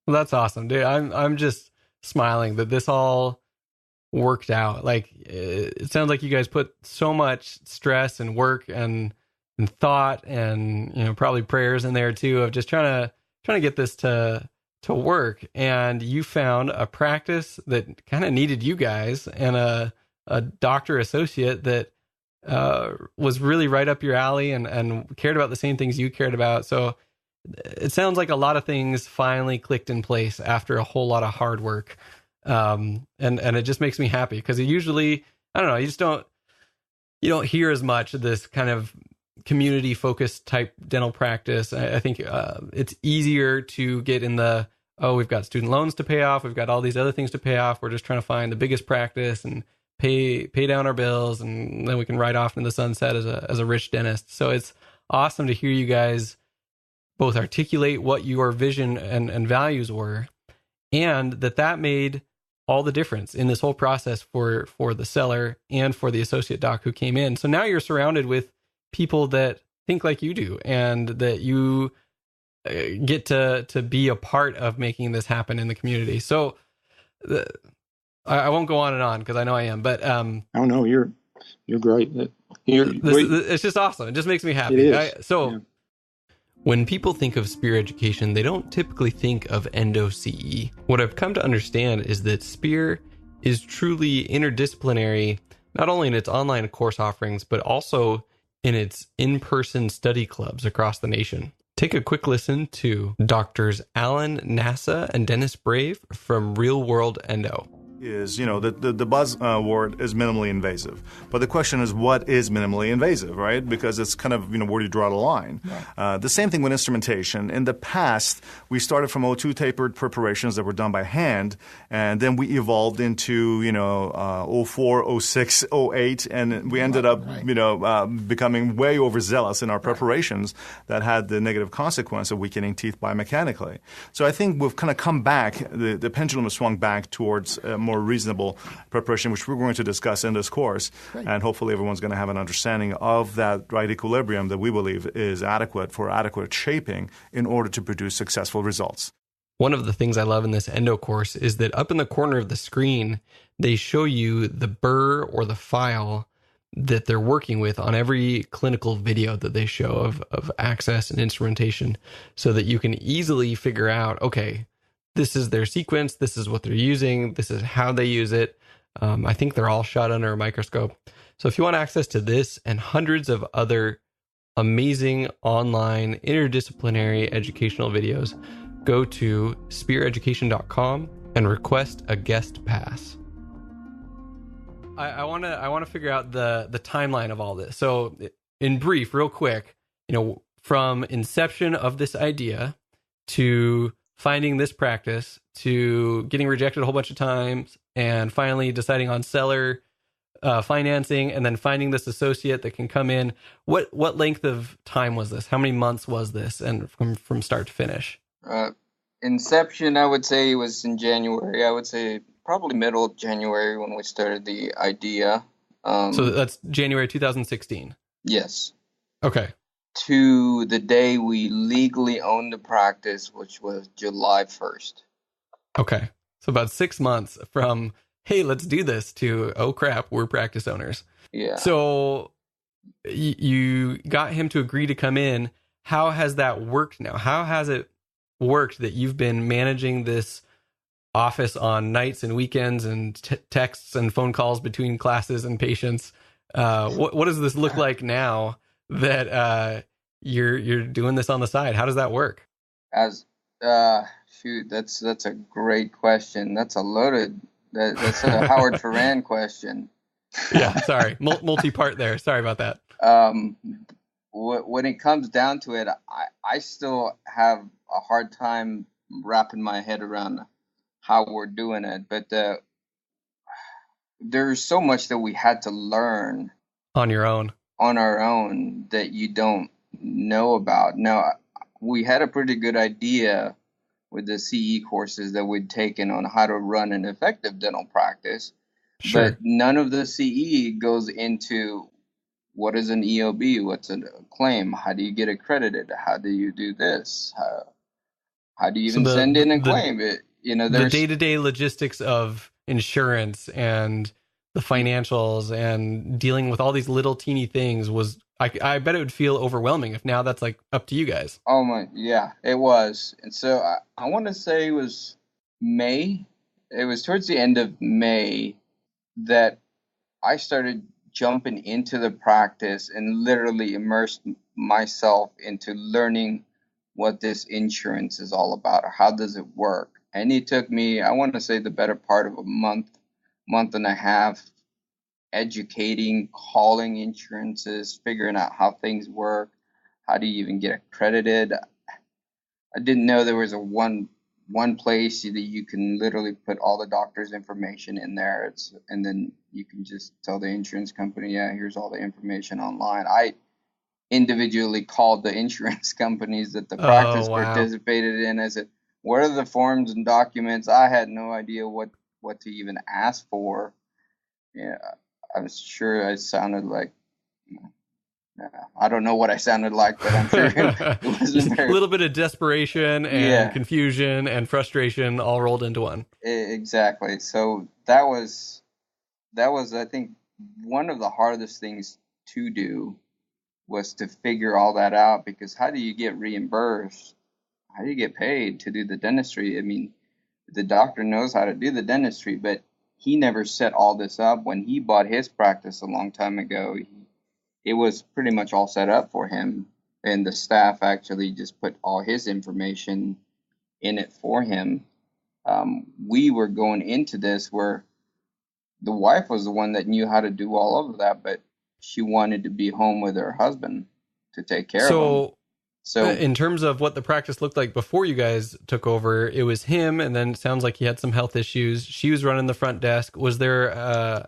[SPEAKER 1] Well, that's awesome, dude. I'm just smiling that this all worked out. Like, it sounds like you guys put so much stress and work and thought and probably prayers in there too, of just trying to get this to work. And you found a practice that kind of needed you guys, and a doctor associate that was really right up your alley and cared about the same things you cared about. So it sounds like a lot of things finally clicked in place after a whole lot of hard work. And it just makes me happy, because usually, I don't know, you don't hear as much of this kind of community focused type dental practice. I think it's easier to get in we've got student loans to pay off, we've got all these other things to pay off, we're just trying to find the biggest practice and pay down our bills, and then we can ride off into the sunset as a rich dentist. So it's awesome to hear you guys both articulate what your vision and values were, and that made all the difference in this whole process for the seller and for the associate doc who came in. So now you're surrounded with people that think like you do, and that you get to be a part of making this happen in the community. So I won't go on and on, because I know I am, but I
[SPEAKER 2] don't know, you're great.
[SPEAKER 1] It's just awesome. It just makes me happy.
[SPEAKER 2] It is.
[SPEAKER 1] When people think of Spear education, they don't typically think of Endo CE. What I've come to understand is that Spear is truly interdisciplinary, not only in its online course offerings, but also in its in-person study clubs across the nation. Take a quick listen to Doctors Alan Nassa and Dennis Brave from Real World Endo.
[SPEAKER 5] Is, the buzzword is minimally invasive. But the question is, what is minimally invasive, right? Because it's kind of, where do you draw the line? Right. The same thing with instrumentation. In the past, we started from O2 tapered preparations that were done by hand, and then we evolved into, 04, 06, 08, and we ended up, becoming way overzealous in our preparations that had the negative consequence of weakening teeth biomechanically. So I think we've kind of come back, the pendulum has swung back towards more reasonable preparation, which we're going to discuss in this course. Great. And hopefully everyone's going to have an understanding of that right equilibrium that we believe is adequate for adequate shaping in order to produce successful results.
[SPEAKER 1] One of the things I love in this endo course is that up in the corner of the screen, they show you the burr or the file that they're working with on every clinical video that they show of access and instrumentation, so that you can easily figure out, okay, this is their sequence, this is what they're using, this is how they use it. I think they're all shot under a microscope. So if you want access to this and hundreds of other amazing online interdisciplinary educational videos, go to speareducation.com and request a guest pass. I want to figure out the timeline of all this. So in brief, real quick, from inception of this idea to finding this practice to getting rejected a whole bunch of times and finally deciding on seller financing and then finding this associate that can come in. What length of time was this? How many months was this, and from start to finish?
[SPEAKER 3] Inception, I would say, was in January. I would say probably middle of January when we started the idea.
[SPEAKER 1] So that's January 2016?
[SPEAKER 3] Yes.
[SPEAKER 1] Okay.
[SPEAKER 3] To the day we legally owned the practice, which was July 1st.
[SPEAKER 1] Okay. So about 6 months from, hey, let's do this, to, oh crap, we're practice owners.
[SPEAKER 3] Yeah.
[SPEAKER 1] So you got him to agree to come in. How has that worked now? How has it worked that you've been managing this office on nights and weekends and texts and phone calls between classes and patients? What does this look like now that you're doing this on the side? How does that work?
[SPEAKER 3] Shoot, that's a great question. That's a loaded. That's a Howard Ferran question.
[SPEAKER 1] Yeah, sorry, multi-part there. Sorry about that.
[SPEAKER 3] When it comes down to it, I still have a hard time wrapping my head around how we're doing it. But there's so much that we had to learn
[SPEAKER 1] on our own
[SPEAKER 3] that you don't know about. Now, we had a pretty good idea with the CE courses that we'd taken on how to run an effective dental practice.
[SPEAKER 1] Sure.
[SPEAKER 3] But none of the CE goes into what is an EOB, what's a claim, how do you get accredited, how do you do this, how do you even send in a claim?
[SPEAKER 1] The day-to-day logistics of insurance and the financials and dealing with all these little teeny things was, I bet it would feel overwhelming if now that's like up to you guys.
[SPEAKER 3] Oh my, yeah, it was. And so I want to say it was May. It was towards the end of May that I started jumping into the practice and literally immersed myself into learning what this insurance is all about, or how does it work. And it took me, I want to say, the better part of a month and a half, educating, calling insurances, figuring out how things work. How do you even get accredited? I didn't know there was a one place that you can literally put all the doctor's information in there. And then you can just tell the insurance company, yeah, here's all the information online. I individually called the insurance companies that the practice participated in. I said, what are the forms and documents? I had no idea what to even ask for. Yeah, I was sure I sounded like, I don't know what I sounded like, but I'm sure it wasn't
[SPEAKER 1] a little bit of desperation and confusion and frustration all rolled into one.
[SPEAKER 3] Exactly. So that was, I think, one of the hardest things to do was to figure all that out, because how do you get reimbursed? How do you get paid to do the dentistry? I mean, the doctor knows how to do the dentistry, but he never set all this up. When he bought his practice a long time ago, it was pretty much all set up for him, and the staff actually just put all his information in it for him. We were going into this where the wife was the one that knew how to do all of that, but she wanted to be home with her husband to take care of him. So
[SPEAKER 1] in terms of what the practice looked like before you guys took over, it was him, and then it sounds like he had some health issues. She was running the front desk. Was there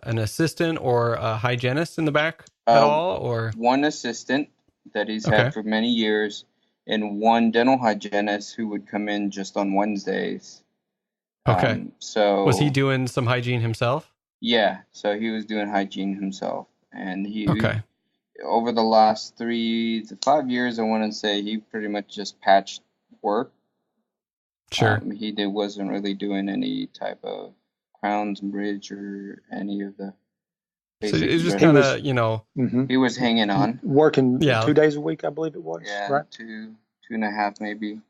[SPEAKER 1] an assistant or a hygienist in the back at all? Or
[SPEAKER 3] one assistant that he's had for many years, and one dental hygienist who would come in just on Wednesdays.
[SPEAKER 1] Okay.
[SPEAKER 3] So
[SPEAKER 1] was he doing some hygiene himself?
[SPEAKER 3] Yeah, so he was doing hygiene himself, and over the last 3 to 5 years, I want to say he pretty much just patched work.
[SPEAKER 1] Sure.
[SPEAKER 3] He wasn't really doing any type of crowns and bridge or any of the.
[SPEAKER 1] So it was just kind of,
[SPEAKER 3] He was hanging on,
[SPEAKER 2] working 2 days a week, I believe it was.
[SPEAKER 3] Yeah,
[SPEAKER 2] right?
[SPEAKER 3] two and a half maybe.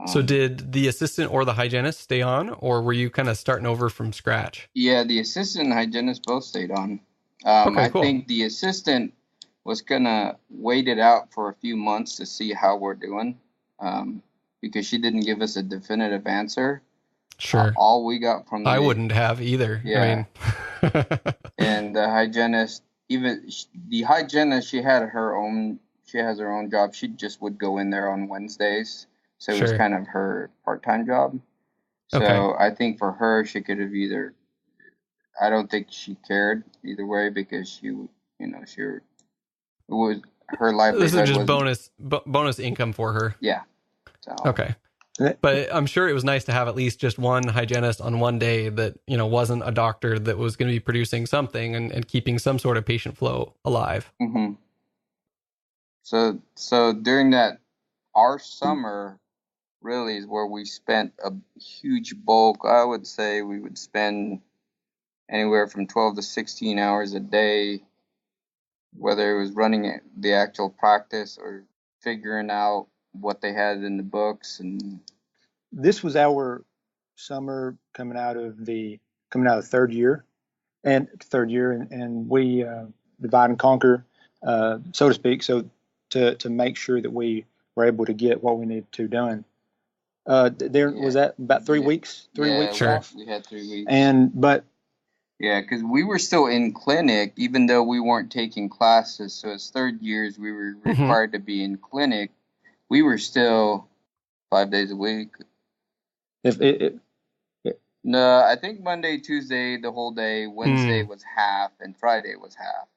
[SPEAKER 1] So did the assistant or the hygienist stay on, or were you kind of starting over from scratch?
[SPEAKER 3] Yeah, the assistant and hygienist both stayed on.
[SPEAKER 1] Okay,
[SPEAKER 3] I
[SPEAKER 1] cool.
[SPEAKER 3] think the assistant was gonna wait it out for a few months to see how we're doing, because she didn't give us a definitive answer.
[SPEAKER 1] Sure.
[SPEAKER 3] All we got from
[SPEAKER 1] I wouldn't have either.
[SPEAKER 3] Yeah.
[SPEAKER 1] I mean,
[SPEAKER 3] and the hygienist, the hygienist, she has her own job. She just would go in there on Wednesdays, so it was
[SPEAKER 1] Sure.
[SPEAKER 3] kind of her part-time job. So
[SPEAKER 1] Okay.
[SPEAKER 3] I think for her, she could have either. I don't think she cared either way because she was her livelihood.
[SPEAKER 1] This is just
[SPEAKER 3] was,
[SPEAKER 1] bonus income for her.
[SPEAKER 3] Yeah. So
[SPEAKER 1] Okay. But I'm sure it was nice to have at least just one hygienist on one day that, wasn't a doctor that was going to be producing something and keeping some sort of patient flow alive.
[SPEAKER 3] Mm-hmm. So during that, our summer really is where we spent a huge bulk. I would say we would spend anywhere from 12 to 16 hours a day, whether it was running the actual practice or figuring out what they had in the books. And
[SPEAKER 2] this was our summer coming out of third year, and we divide and conquer, so to speak. So to make sure that we were able to get what we needed to done. Was that about 3 weeks? 3 weeks
[SPEAKER 1] Sure.
[SPEAKER 2] off.
[SPEAKER 3] We had 3 weeks.
[SPEAKER 2] Yeah,
[SPEAKER 3] because we were still in clinic, even though we weren't taking classes. So as third years, we were required to be in clinic. We were still 5 days a week. No, I think Monday, Tuesday, the whole day. Wednesday was half, and Friday was half.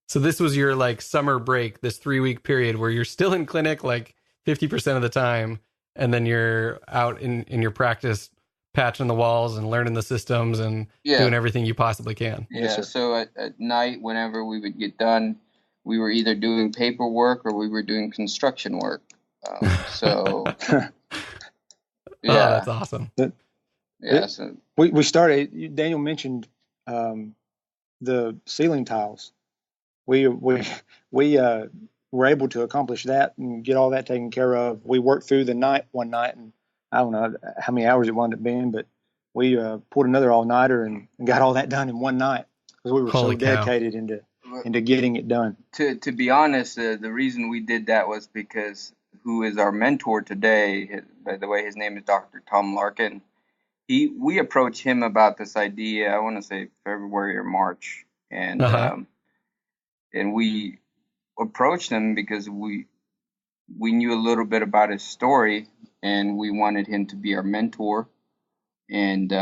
[SPEAKER 1] So this was your summer break, this 3-week period where you're still in clinic 50% of the time, and then you're out in your practice patching the walls and learning the systems and doing everything you possibly can.
[SPEAKER 3] Yeah,
[SPEAKER 2] Yes, sir.
[SPEAKER 3] so at night, whenever we would get done, we were either doing paperwork or we were doing construction work. So,
[SPEAKER 1] Oh, that's awesome.
[SPEAKER 3] So
[SPEAKER 2] we started. Daniel mentioned the ceiling tiles. We were able to accomplish that and get all that taken care of. We worked through the night one night, and I don't know how many hours it wound up being, but we pulled another all-nighter and got all that done in one night because we were
[SPEAKER 1] Holy
[SPEAKER 2] so dedicated into getting it done.
[SPEAKER 3] To be honest, the reason we did that was because who is our mentor today, by the way, his name is Dr. Tom Larkin. We approached him about this idea, I want to say February or March, and we approached him because we knew a little bit about his story, and we wanted him to be our mentor. And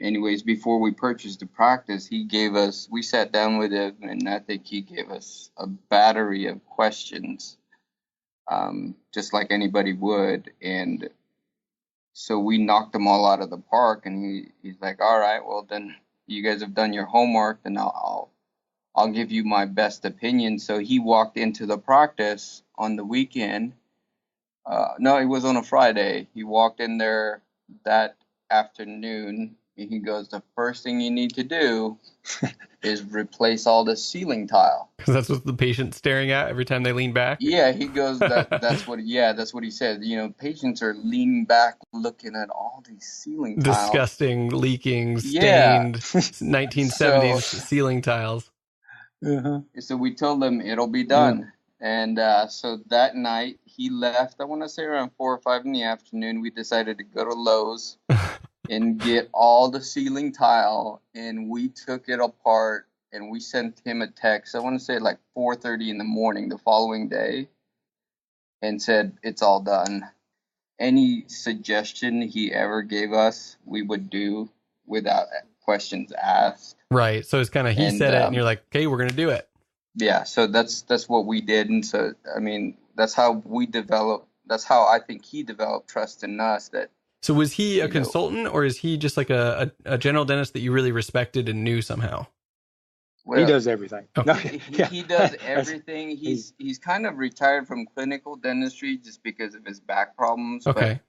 [SPEAKER 3] anyways, before we purchased the practice, we sat down with him, and I think he gave us a battery of questions, just like anybody would. And so we knocked them all out of the park, and he's like, all right, well, then you guys have done your homework, and I'll give you my best opinion. So he walked into the practice on the weekend. No, it was on a Friday. He walked in there that afternoon, and he goes, the first thing you need to do is replace all the ceiling tile.
[SPEAKER 1] Because that's what the patient's staring at every time they lean back?
[SPEAKER 3] Yeah, he goes, that's what he said. Patients are leaning back looking at all these ceiling tiles.
[SPEAKER 1] Disgusting, leaking, stained 1970s ceiling tiles.
[SPEAKER 3] So we told him it'll be done. And so that night he left, I want to say around 4 or 5 in the afternoon. We decided to go to Lowe's and get all the ceiling tile, and we took it apart, and we sent him a text, I want to say 4:30 in the morning the following day, and said, it's all done. Any suggestion he ever gave us, we would do without questions asked.
[SPEAKER 1] Right. So it's kind of he said it, and you're like, okay, we're going to do it.
[SPEAKER 3] Yeah. So that's what we did. And so, I mean, that's how I think he developed trust in us.
[SPEAKER 1] So was he a consultant, or is he just like a general dentist that you really respected and knew somehow?
[SPEAKER 2] Well, he does everything.
[SPEAKER 1] Okay.
[SPEAKER 3] He does everything. He's kind of retired from clinical dentistry just because of his back problems.
[SPEAKER 1] Okay.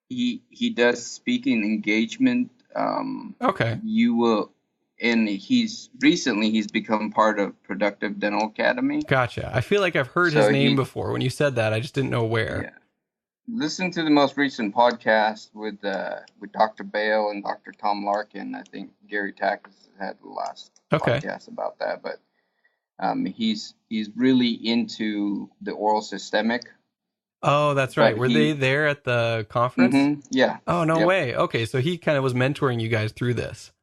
[SPEAKER 3] But he does speaking engagement.
[SPEAKER 1] Okay.
[SPEAKER 3] You will, and he's become part of Productive Dental Academy.
[SPEAKER 1] Gotcha. I feel like I've heard his name before. When you said that, I just didn't know where.
[SPEAKER 3] Yeah. listen to the most recent podcast with Dr. Bale and Dr. Tom Larkin. I think Gary Tack had the last podcast about that, but he's really into the oral systemic.
[SPEAKER 1] Oh, that's right. Were they there at the conference?
[SPEAKER 3] Mm-hmm, yeah.
[SPEAKER 1] Oh, no way. Okay, so he kind of was mentoring you guys through this.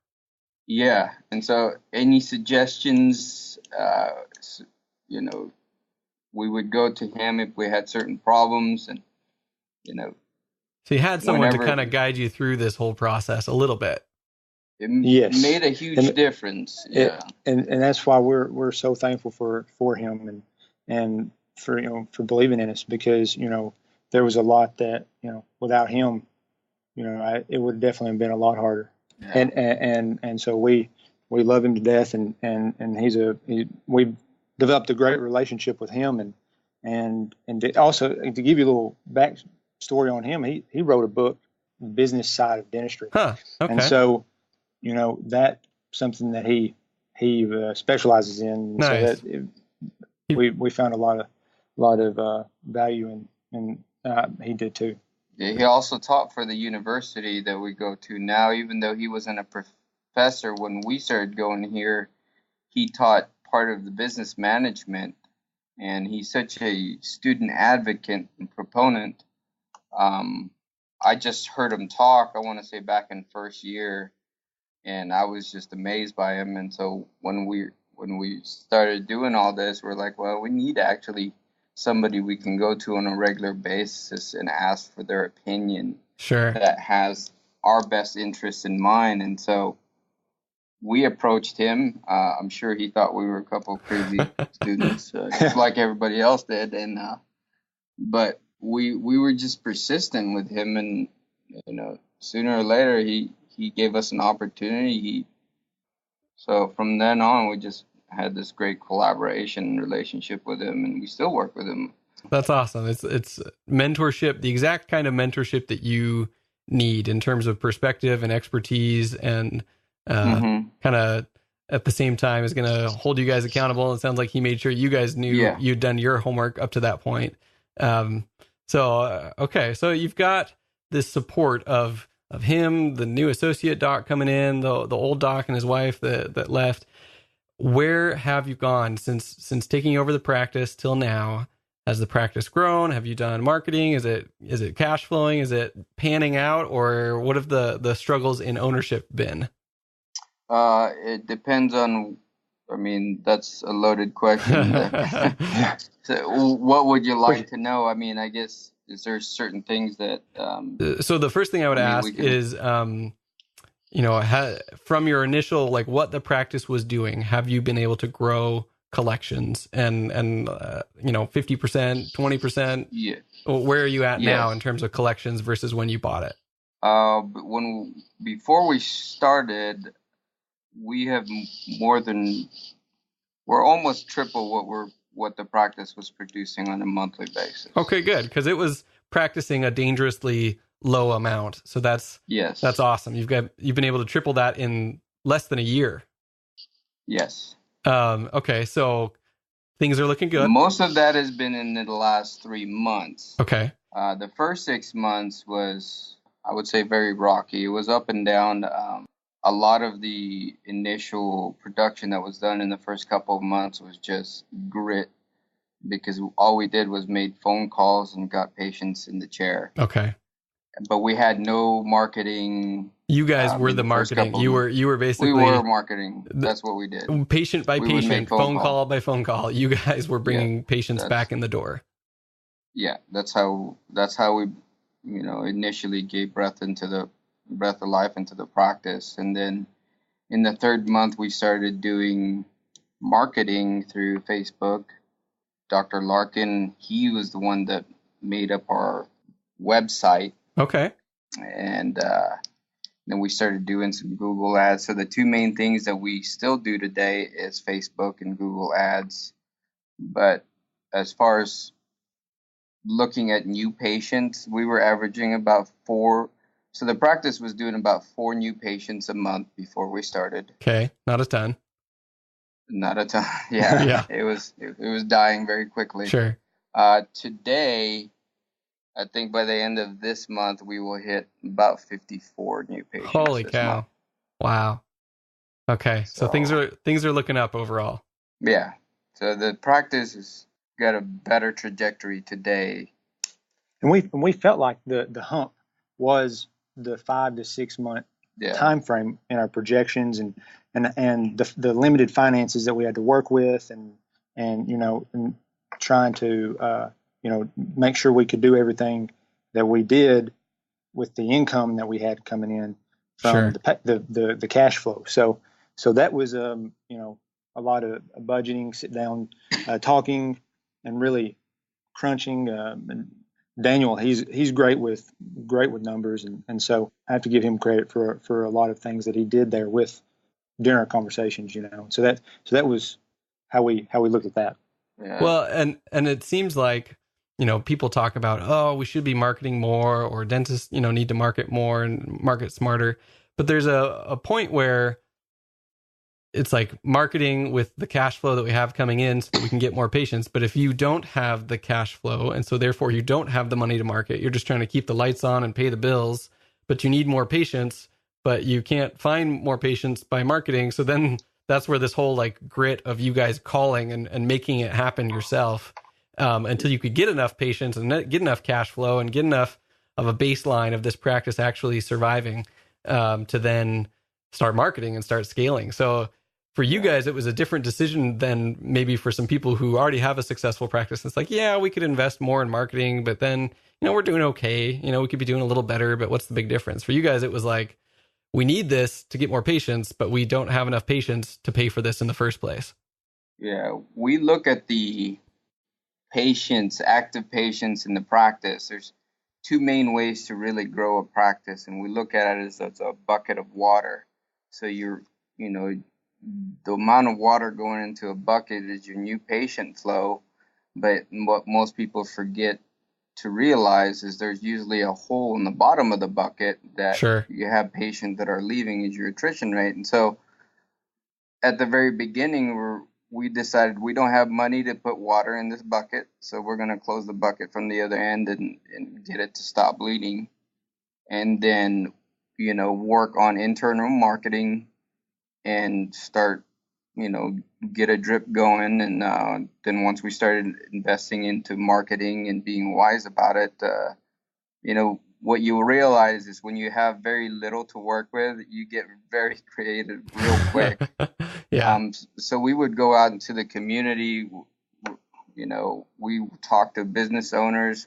[SPEAKER 3] Yeah, and so any suggestions, we would go to him if we had certain problems, and
[SPEAKER 1] So you had someone to kind of guide you through this whole process a little bit.
[SPEAKER 3] It made a huge difference.
[SPEAKER 2] And that's why we're so thankful for him and for believing in us, because there was a lot that without him it would definitely have been a lot harder. Yeah. And so we love him to death, and we've developed a great relationship with him, and also to give you a little backstory on him, he wrote a book, Business Side of Dentistry.
[SPEAKER 1] Huh. Okay.
[SPEAKER 2] And so that's something that he specializes in.
[SPEAKER 1] Nice.
[SPEAKER 2] So that we found a lot of value in he did too.
[SPEAKER 3] Yeah, he also taught for the university that we go to now. Even though he wasn't a professor when we started going here, he taught part of the business management, and he's such a student advocate and proponent. I just heard him talk, I want to say back in first year, and I was just amazed by him. And so when we started doing all this, we're like, well, we need actually somebody we can go to on a regular basis and ask for their opinion.
[SPEAKER 1] Sure.
[SPEAKER 3] That has our best interests in mind. And so we approached him. I'm sure he thought we were a couple of crazy students, just like everybody else did. And but we were just persistent with him, and sooner or later he gave us an opportunity. So from then on, we just had this great collaboration relationship with him, and we still work with him.
[SPEAKER 1] That's awesome. It's mentorship, the exact kind of mentorship that you need in terms of perspective and expertise, and kind of at the same time is going to hold you guys accountable. It sounds like he made sure you guys knew you'd done your homework up to that point. So you've got this support of him, the new associate doc coming in, the old doc and his wife that left. Where have you gone since taking over the practice till now? Has the practice grown? Have you done marketing? Is it cash flowing? Is it panning out? Or what have the struggles in ownership been?
[SPEAKER 3] It depends on, that's a loaded question. So what would you like to know? I guess, is there certain things that...
[SPEAKER 1] So the first thing I would ask is, from your initial, what the practice was doing, have you been able to grow collections and 50%, 20%?
[SPEAKER 3] Yeah.
[SPEAKER 1] Where are you at now in terms of collections versus when you bought it?
[SPEAKER 3] Before we started, we have we're almost triple what the practice was producing on a monthly basis.
[SPEAKER 1] Okay, good, because it was practicing a dangerously low amount. So that's awesome. You've been able to triple that in less than a year.
[SPEAKER 3] Yes.
[SPEAKER 1] Okay, so things are looking good.
[SPEAKER 3] Most of that has been in the last 3 months.
[SPEAKER 1] Okay.
[SPEAKER 3] The first 6 months was, I would say, very rocky. It was up and down. A lot of the initial production that was done in the first couple of months was just grit, because all we did was made phone calls and got patients in the chair.
[SPEAKER 1] Okay.
[SPEAKER 3] But we had no marketing.
[SPEAKER 1] You guys were the marketing. You were basically.
[SPEAKER 3] We were marketing. That's what we did.
[SPEAKER 1] Patient by patient, phone call by phone call. You guys were bringing patients back in the door.
[SPEAKER 3] Yeah, that's how we, initially gave breath of life into the practice. And then in the third month, we started doing marketing through Facebook. Dr. Larkin, he was the one that made up our website.
[SPEAKER 1] Okay.
[SPEAKER 3] And then we started doing some Google ads. So the two main things that we still do today is Facebook and Google ads. But as far as looking at new patients, we were averaging about 4. So the practice was doing about 4 new patients a month before we started.
[SPEAKER 1] Okay, not a ton.
[SPEAKER 3] Not a ton. Yeah. Yeah. It was dying very quickly.
[SPEAKER 1] Sure.
[SPEAKER 3] Today, I think by the end of this month, we will hit about 54 new patients.
[SPEAKER 1] Holy cow.
[SPEAKER 3] Month.
[SPEAKER 1] Wow. Okay. So things are looking up overall.
[SPEAKER 3] Yeah. So the practice has got a better trajectory today.
[SPEAKER 2] And we felt like the hump was the 5 to 6 month time frame in our projections and the limited finances that we had to work with and trying to make sure we could do everything that we did with the income that we had coming in from the cash flow. So that was a lot of budgeting, sit down, talking, and really crunching. And Daniel, he's great with numbers, and so I have to give him credit for a lot of things that he did there during our conversations. So that was how we looked at that.
[SPEAKER 3] Yeah.
[SPEAKER 1] Well, and it seems like people talk about, oh, we should be marketing more, or dentists need to market more and market smarter, but there's a point where it's like marketing with the cash flow that we have coming in so that we can get more patients. But if you don't have the cash flow, and so therefore you don't have the money to market, you're just trying to keep the lights on and pay the bills, but you need more patients, but you can't find more patients by marketing. So then that's where this whole like grit of you guys calling and making it happen yourself until you could get enough patients and get enough cash flow and get enough of a baseline of this practice actually surviving to then start marketing and start scaling. So for you guys, it was a different decision than maybe for some people who already have a successful practice. It's like, yeah, we could invest more in marketing, but then, we're doing okay. We could be doing a little better, but what's the big difference? For you guys, it was like, we need this to get more patients, but we don't have enough patients to pay for this in the first place.
[SPEAKER 3] Yeah, we look at the patients, active patients in the practice. There's two main ways to really grow a practice, and we look at it as a bucket of water. So the amount of water going into a bucket is your new patient flow, but what most people forget to realize is there's usually a hole in the bottom of the bucket that you have patients that are leaving is your attrition rate. And so at the very beginning, we decided we don't have money to put water in this bucket, so we're going to close the bucket from the other end and get it to stop bleeding, and then work on internal marketing and start get a drip going. And then once we started investing into marketing and being wise about it, what you realize is when you have very little to work with, you get very creative real quick. So we would go out into the community. We talked to business owners.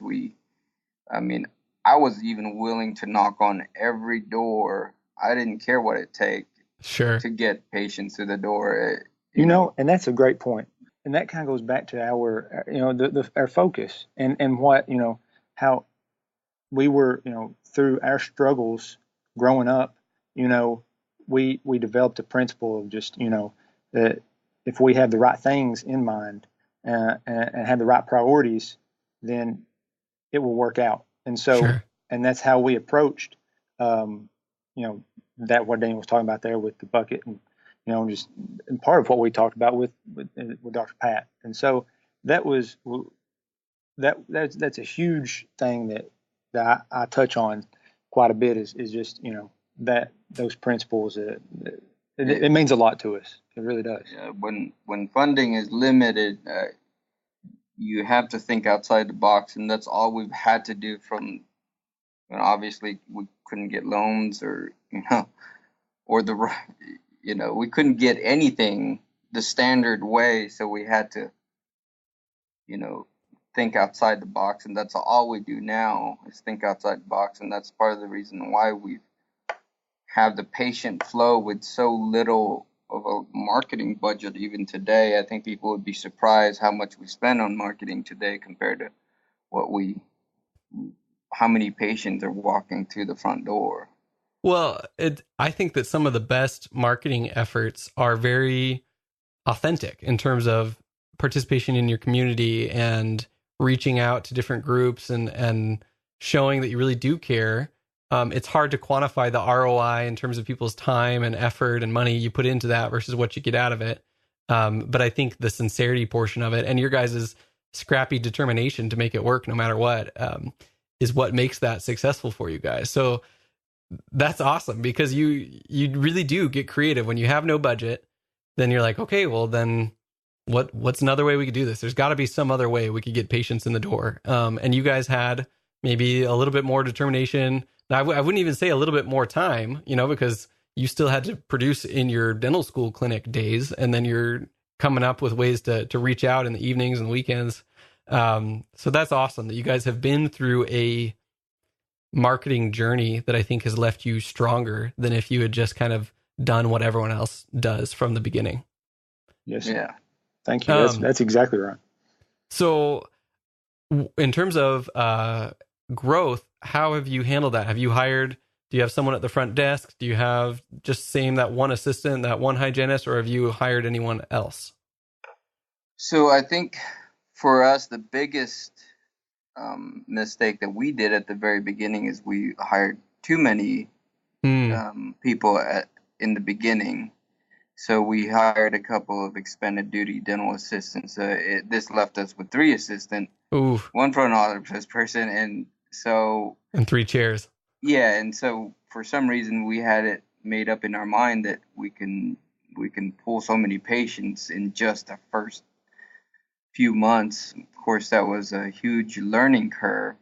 [SPEAKER 3] I was even willing to knock on every door. I didn't care what it takes to get patients through the door.
[SPEAKER 2] And that's a great point. And that kind of goes back to our, our focus and what, how we were, through our struggles growing up, we developed a principle of just, that if we have the right things in mind and have the right priorities, then it will work out. And so, and that's how we approached, that what Daniel was talking about there with the bucket and, and part of what we talked about with Dr. Pat. And so that's a huge thing that I touch on quite a bit is just, that those principles, it means a lot to us. It really does.
[SPEAKER 3] Yeah, when funding is limited, you have to think outside the box, and that's all we've had to do from, obviously we couldn't get loans or we couldn't get anything the standard way. So we had to, think outside the box, and that's all we do now is think outside the box. And that's part of the reason why we have the patient flow with so little of a marketing budget. Even today, I think people would be surprised how much we spend on marketing today compared to how many patients are walking through the front door.
[SPEAKER 1] Well, I think that some of the best marketing efforts are very authentic in terms of participation in your community and reaching out to different groups and showing that you really do care. It's hard to quantify the ROI in terms of people's time and effort and money you put into that versus what you get out of it. But I think the sincerity portion of it and your guys' scrappy determination to make it work no matter what is what makes that successful for you guys. So that's awesome, because you really do get creative when you have no budget. Then you're like, okay, well then what's another way we could do this? There's got to be some other way we could get patients in the door. And you guys had maybe a little bit more determination. Now, I wouldn't even say a little bit more time, because you still had to produce in your dental school clinic days, and then you're coming up with ways to reach out in the evenings and weekends. So that's awesome that you guys have been through a marketing journey that I think has left you stronger than if you had just kind of done what everyone else does from the beginning.
[SPEAKER 2] Yes.
[SPEAKER 3] Yeah.
[SPEAKER 2] Thank you. That's exactly right.
[SPEAKER 1] So in terms of growth, how have you handled that? Do you have someone at the front desk? Do you have just that one assistant, that one hygienist, or have you hired anyone else?
[SPEAKER 3] So I think for us, the biggest mistake that we did at the very beginning is we hired too many people in the beginning. So we hired a couple of expanded duty dental assistants. This left us with 3 assistants, one front office person, and
[SPEAKER 1] 3 chairs.
[SPEAKER 3] Yeah, and so for some reason we had it made up in our mind that we can pull so many patients in just the first few months. Of course, that was a huge learning curve.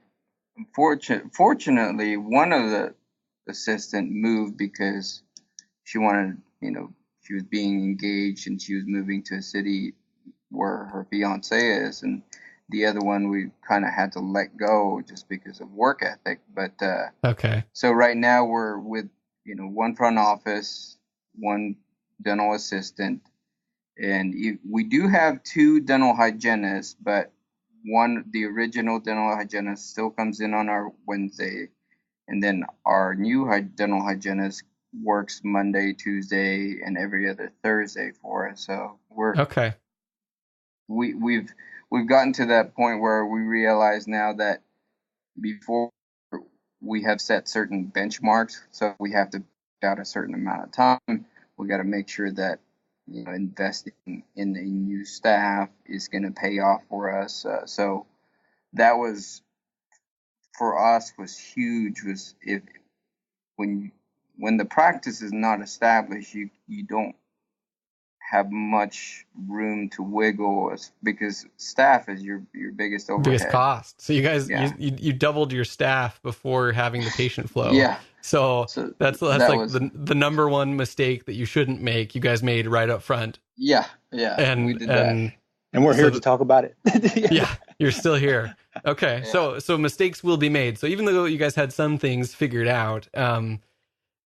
[SPEAKER 3] Fortunately, one of the assistant moved because she wanted, she was being engaged and she was moving to a city where her fiance is, and the other one we kind of had to let go just because of work ethic. But
[SPEAKER 1] okay.
[SPEAKER 3] So right now we're with one front office, one dental assistant, and we do have 2 dental hygienists, but the original dental hygienist still comes in on our Wednesday, and then our new dental hygienist works Monday, Tuesday, and every other Thursday for us. So we're
[SPEAKER 1] okay.
[SPEAKER 3] We've gotten to that point where we realize now that before we have set certain benchmarks, so we have to out a certain amount of time. We got to make sure that investing in a new staff is going to pay off for us. So that was for us was huge. Was if when the practice is not established, you don't have much room to wiggle, because staff is your biggest overhead.
[SPEAKER 1] Biggest cost. So you guys, you doubled your staff before having the patient flow.
[SPEAKER 3] Yeah.
[SPEAKER 1] So that's like the number one mistake that you shouldn't make. You guys made right up front.
[SPEAKER 3] Yeah. And we did that.
[SPEAKER 2] And we're here to talk about it.
[SPEAKER 1] Yeah, you're still here. Okay. Yeah. So mistakes will be made. So even though you guys had some things figured out,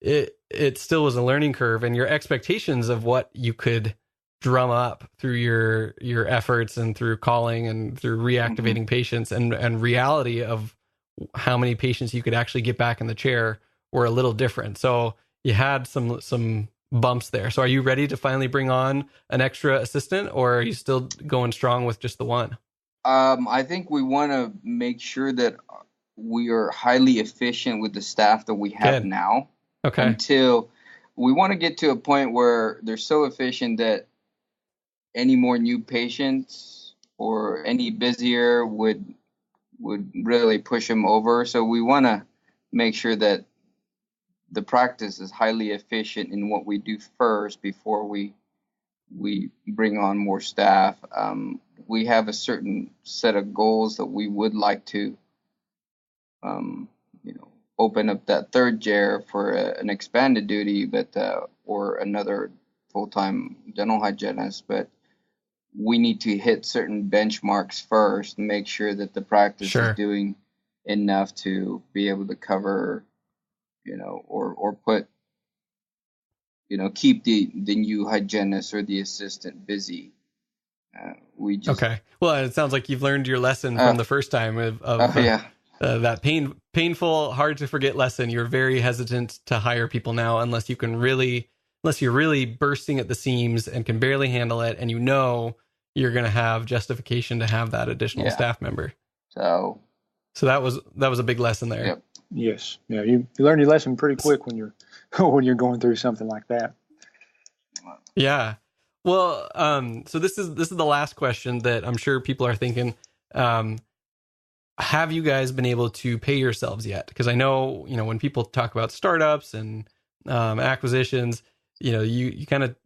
[SPEAKER 1] it still was a learning curve, and your expectations of what you could drum up through your efforts and through calling and through reactivating patients and reality of how many patients you could actually get back in the chair were a little different. So you had some bumps there. So are you ready to finally bring on an extra assistant, or are you still going strong with just the one?
[SPEAKER 3] I think we want to make sure that we are highly efficient with the staff that we have now.
[SPEAKER 1] Okay.
[SPEAKER 3] Until we want to get to a point where they're so efficient that any more new patients or any busier would really push them over. So we want to make sure that the practice is highly efficient in what we do first before we bring on more staff. We have a certain set of goals that we would like to, open up that 3rd chair for an expanded duty, but or another full-time dental hygienist. But we need to hit certain benchmarks first and make sure that the practice is doing enough to be able to cover, or put, keep the new hygienist or the assistant busy.
[SPEAKER 1] Okay. Well, it sounds like you've learned your lesson from the first time of that painful, hard to forget lesson. You're very hesitant to hire people now unless you're really bursting at the seams and can barely handle it, and you're going to have justification to have that additional staff member.
[SPEAKER 3] So
[SPEAKER 1] that was a big lesson there.
[SPEAKER 3] Yep.
[SPEAKER 2] Yes. Yeah. You learn your lesson pretty quick when you're going through something like that.
[SPEAKER 1] Yeah. Well, so this is the last question that I'm sure people are thinking. have you guys been able to pay yourselves yet? Because I know, when people talk about startups and acquisitions, you kind of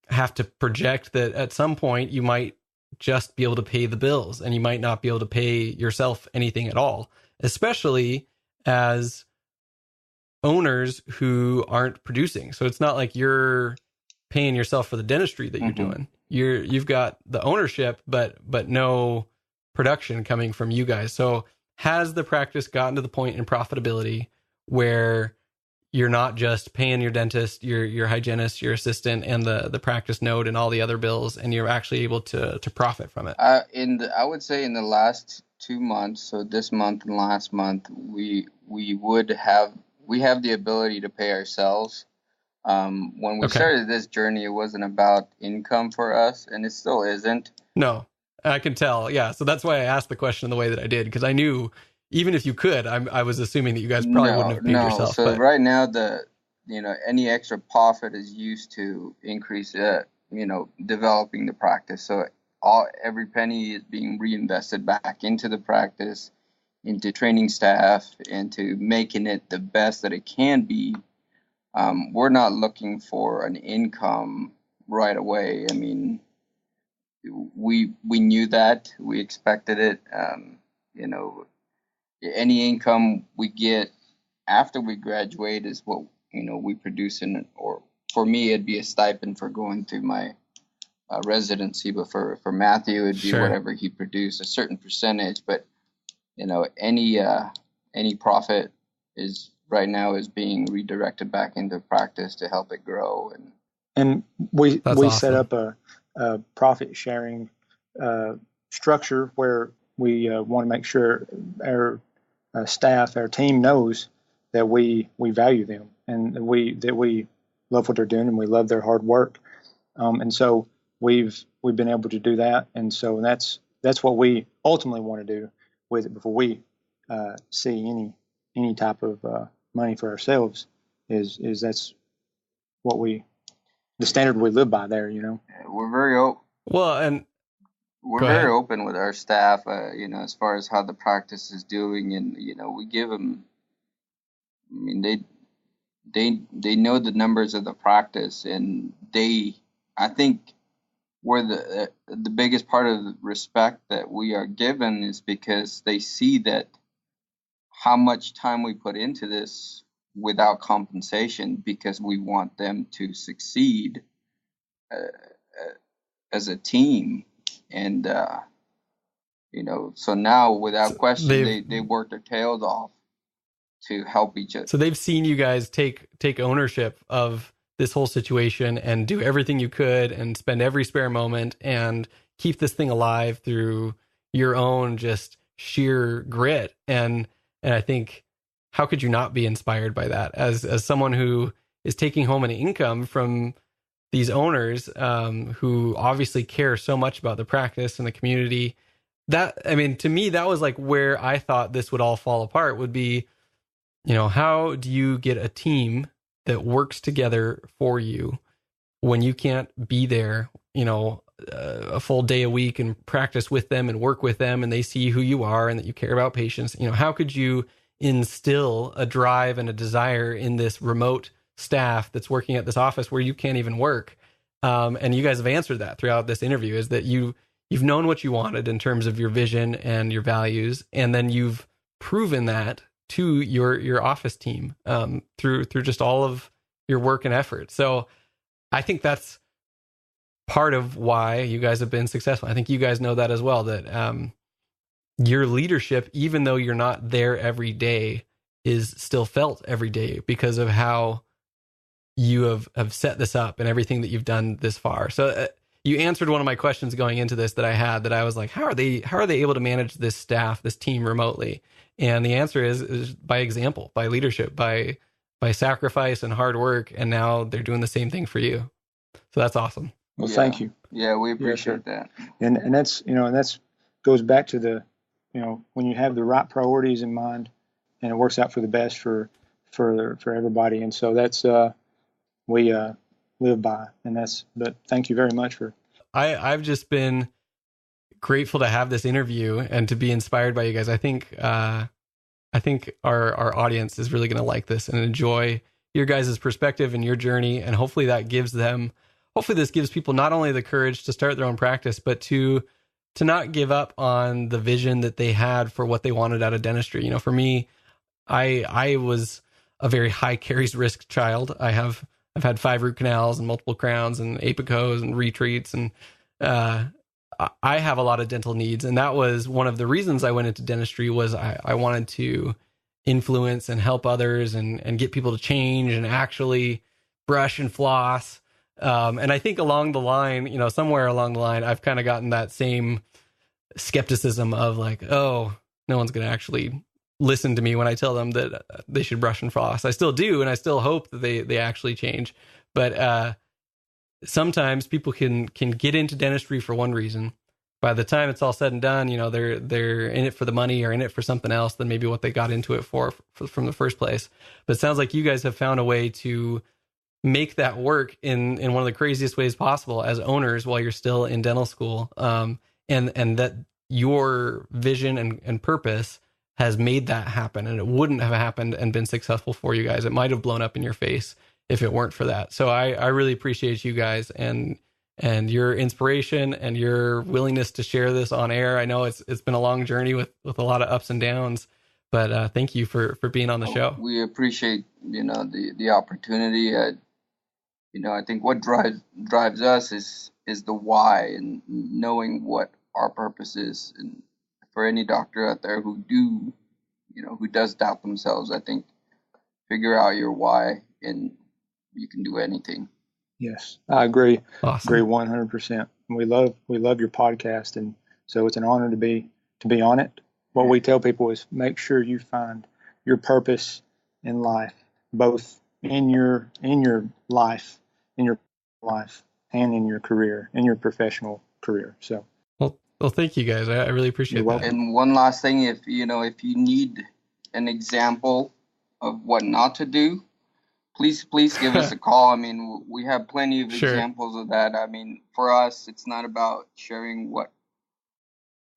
[SPEAKER 1] have to project that at some point you might just be able to pay the bills and you might not be able to pay yourself anything at all, especially as owners who aren't producing. So it's not like you're paying yourself for the dentistry that you're doing. You've got the ownership, but no production coming from you guys. So has the practice gotten to the point in profitability where you're not just paying your dentist, your hygienist, your assistant, and the practice node and all the other bills, and you're actually able to profit from it?
[SPEAKER 3] I would say in the last 2 months, so this month and last month, we have the ability to pay ourselves. When we started this journey, it wasn't about income for us, and it still isn't.
[SPEAKER 1] No, I can tell. Yeah. So that's why I asked the question the way that I did, because I knew even if you could, I was assuming that you guys probably wouldn't have paid yourself.
[SPEAKER 3] So right now, any extra profit is used to increase, developing the practice. So every penny is being reinvested back into the practice, into training staff, into making it the best that it can be. We're not looking for an income right away. I mean, we knew that, we expected it. Any income we get after we graduate is what we produce in it. Or for me, it'd be a stipend for going through my residency, but for Mathew, it'd be whatever he produced, a certain percentage. But any profit is right now is being redirected back into practice to help it grow.
[SPEAKER 2] And we
[SPEAKER 1] awesome.
[SPEAKER 2] Set up a profit sharing structure where we want to make sure our staff, our team knows that we value them and that we love what they're doing and we love their hard work. And so we've been able to do that. And so that's what we ultimately want to do with it before we see any type of money for ourselves. Is that's what the standard we live by there.
[SPEAKER 3] We're very open.
[SPEAKER 1] Well, and
[SPEAKER 3] we're very open with our staff, as far as how the practice is doing, and we give them. I mean, they know the numbers of the practice, and I think where the biggest part of the respect that we are given is because they see that how much time we put into this without compensation, because we want them to succeed as a team. And, so now without question, they work their tails off to help each other.
[SPEAKER 1] So they've seen you guys take ownership of this whole situation and do everything you could and spend every spare moment and keep this thing alive through your own just sheer grit. And I think, how could you not be inspired by that as someone who is taking home an income from these owners who obviously care so much about the practice and the community? To me, that was like where I thought this would all fall apart, would be, how do you get a team that works together for you when you can't be there, a full day a week and practice with them and work with them, and they see who you are and that you care about patients? How could you instill a drive and a desire in this remote staff that's working at this office where you can't even work? And you guys have answered that throughout this interview, is that you've known what you wanted in terms of your vision and your values, and then you've proven that to your office team through just all of your work and effort. So I think that's part of why you guys have been successful. I think you guys know that as well, that your leadership, even though you're not there every day, is still felt every day because of how you have set this up and everything that you've done this far. So you answered one of my questions going into this that I had, that I was like, how are they able to manage this staff, this team remotely? And the answer is by example, by leadership, by sacrifice and hard work. And now they're doing the same thing for you. So that's awesome.
[SPEAKER 2] Well, thank you.
[SPEAKER 3] Yeah, we appreciate that.
[SPEAKER 2] And that's, that's goes back to the, when you have the right priorities in mind, and it works out for the best for everybody. And so that's we live by, but thank you very much for.
[SPEAKER 1] I've just been grateful to have this interview and to be inspired by you guys. I think our audience is really going to like this and enjoy your guys' perspective and your journey. And hopefully this gives people not only the courage to start their own practice, but to not give up on the vision that they had for what they wanted out of dentistry. For me, I was a very high caries risk child. I've had 5 root canals and multiple crowns and apicos and retreats, and I have a lot of dental needs. And that was one of the reasons I went into dentistry, was I wanted to influence and help others and get people to change and actually brush and floss. And I think along the line, somewhere along the line, I've kind of gotten that same skepticism of like, oh, no one's going to actually listen to me when I tell them that they should brush and floss. I still do, and I still hope that they actually change. But sometimes people can get into dentistry for one reason. By the time it's all said and done, they're in it for the money or in it for something else than maybe what they got into it for from the first place. But it sounds like you guys have found a way to make that work in one of the craziest ways possible as owners while you're still in dental school. And that your vision and purpose has made that happen, and it wouldn't have happened and been successful for you guys. It might have blown up in your face if it weren't for that. So I really appreciate you guys and your inspiration and your willingness to share this on air. I know it's been a long journey with a lot of ups and downs, but thank you for being on the show.
[SPEAKER 3] We appreciate, the opportunity. I think what drives us is the why, and knowing what our purpose is. And for any doctor out there who does doubt themselves, I think figure out your why and you can do anything.
[SPEAKER 2] Yes, I agree.
[SPEAKER 1] Awesome.
[SPEAKER 2] Agree 100%. We love your podcast, and so it's an honor to be on it. What we tell people is make sure you find your purpose in life, both in your life, and in your career, in your professional career. So.
[SPEAKER 1] Well, thank you guys. I really appreciate that.
[SPEAKER 3] And one last thing, if you need an example of what not to do, please give us a call. I mean, we have plenty of examples of that. I mean, for us, it's not about sharing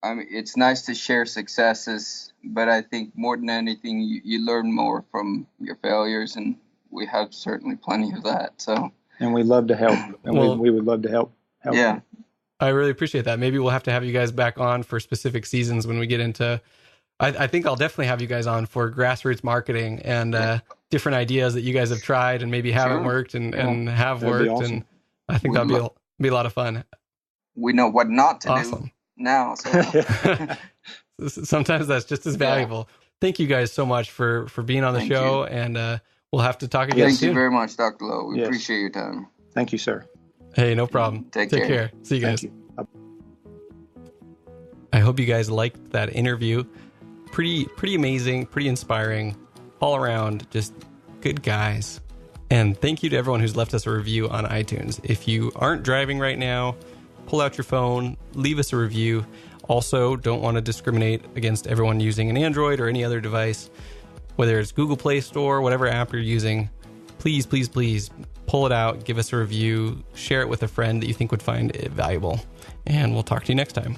[SPEAKER 3] it's nice to share successes, but I think more than anything, you learn more from your failures, and we have certainly plenty of that. So. And
[SPEAKER 2] we love to help, and we would love to help.
[SPEAKER 3] Yeah.
[SPEAKER 1] I really appreciate that. Maybe we'll have to have you guys back on for specific seasons when we get into, I think I'll definitely have you guys on for grassroots marketing and different ideas that you guys have tried and maybe haven't worked and have
[SPEAKER 2] That'd
[SPEAKER 1] worked.
[SPEAKER 2] Be awesome.
[SPEAKER 1] And I think that'll be a lot of fun.
[SPEAKER 3] We know what not to do now. So.
[SPEAKER 1] Sometimes that's just as valuable. Thank you guys so much for being on the show. And we'll have to talk again soon.
[SPEAKER 3] Thank you very much, Dr. Lowe. We appreciate your time.
[SPEAKER 2] Thank you, sir.
[SPEAKER 1] Hey, no problem.
[SPEAKER 3] Take care.
[SPEAKER 1] See you guys.
[SPEAKER 2] Thank you.
[SPEAKER 1] I hope you guys liked that interview. Pretty amazing, pretty inspiring, all around, just good guys. And thank you to everyone who's left us a review on iTunes. If you aren't driving right now, pull out your phone, leave us a review. Also, don't want to discriminate against everyone using an Android or any other device, whether it's Google Play Store, whatever app you're using. Please pull it out, give us a review, share it with a friend that you think would find it valuable. And we'll talk to you next time.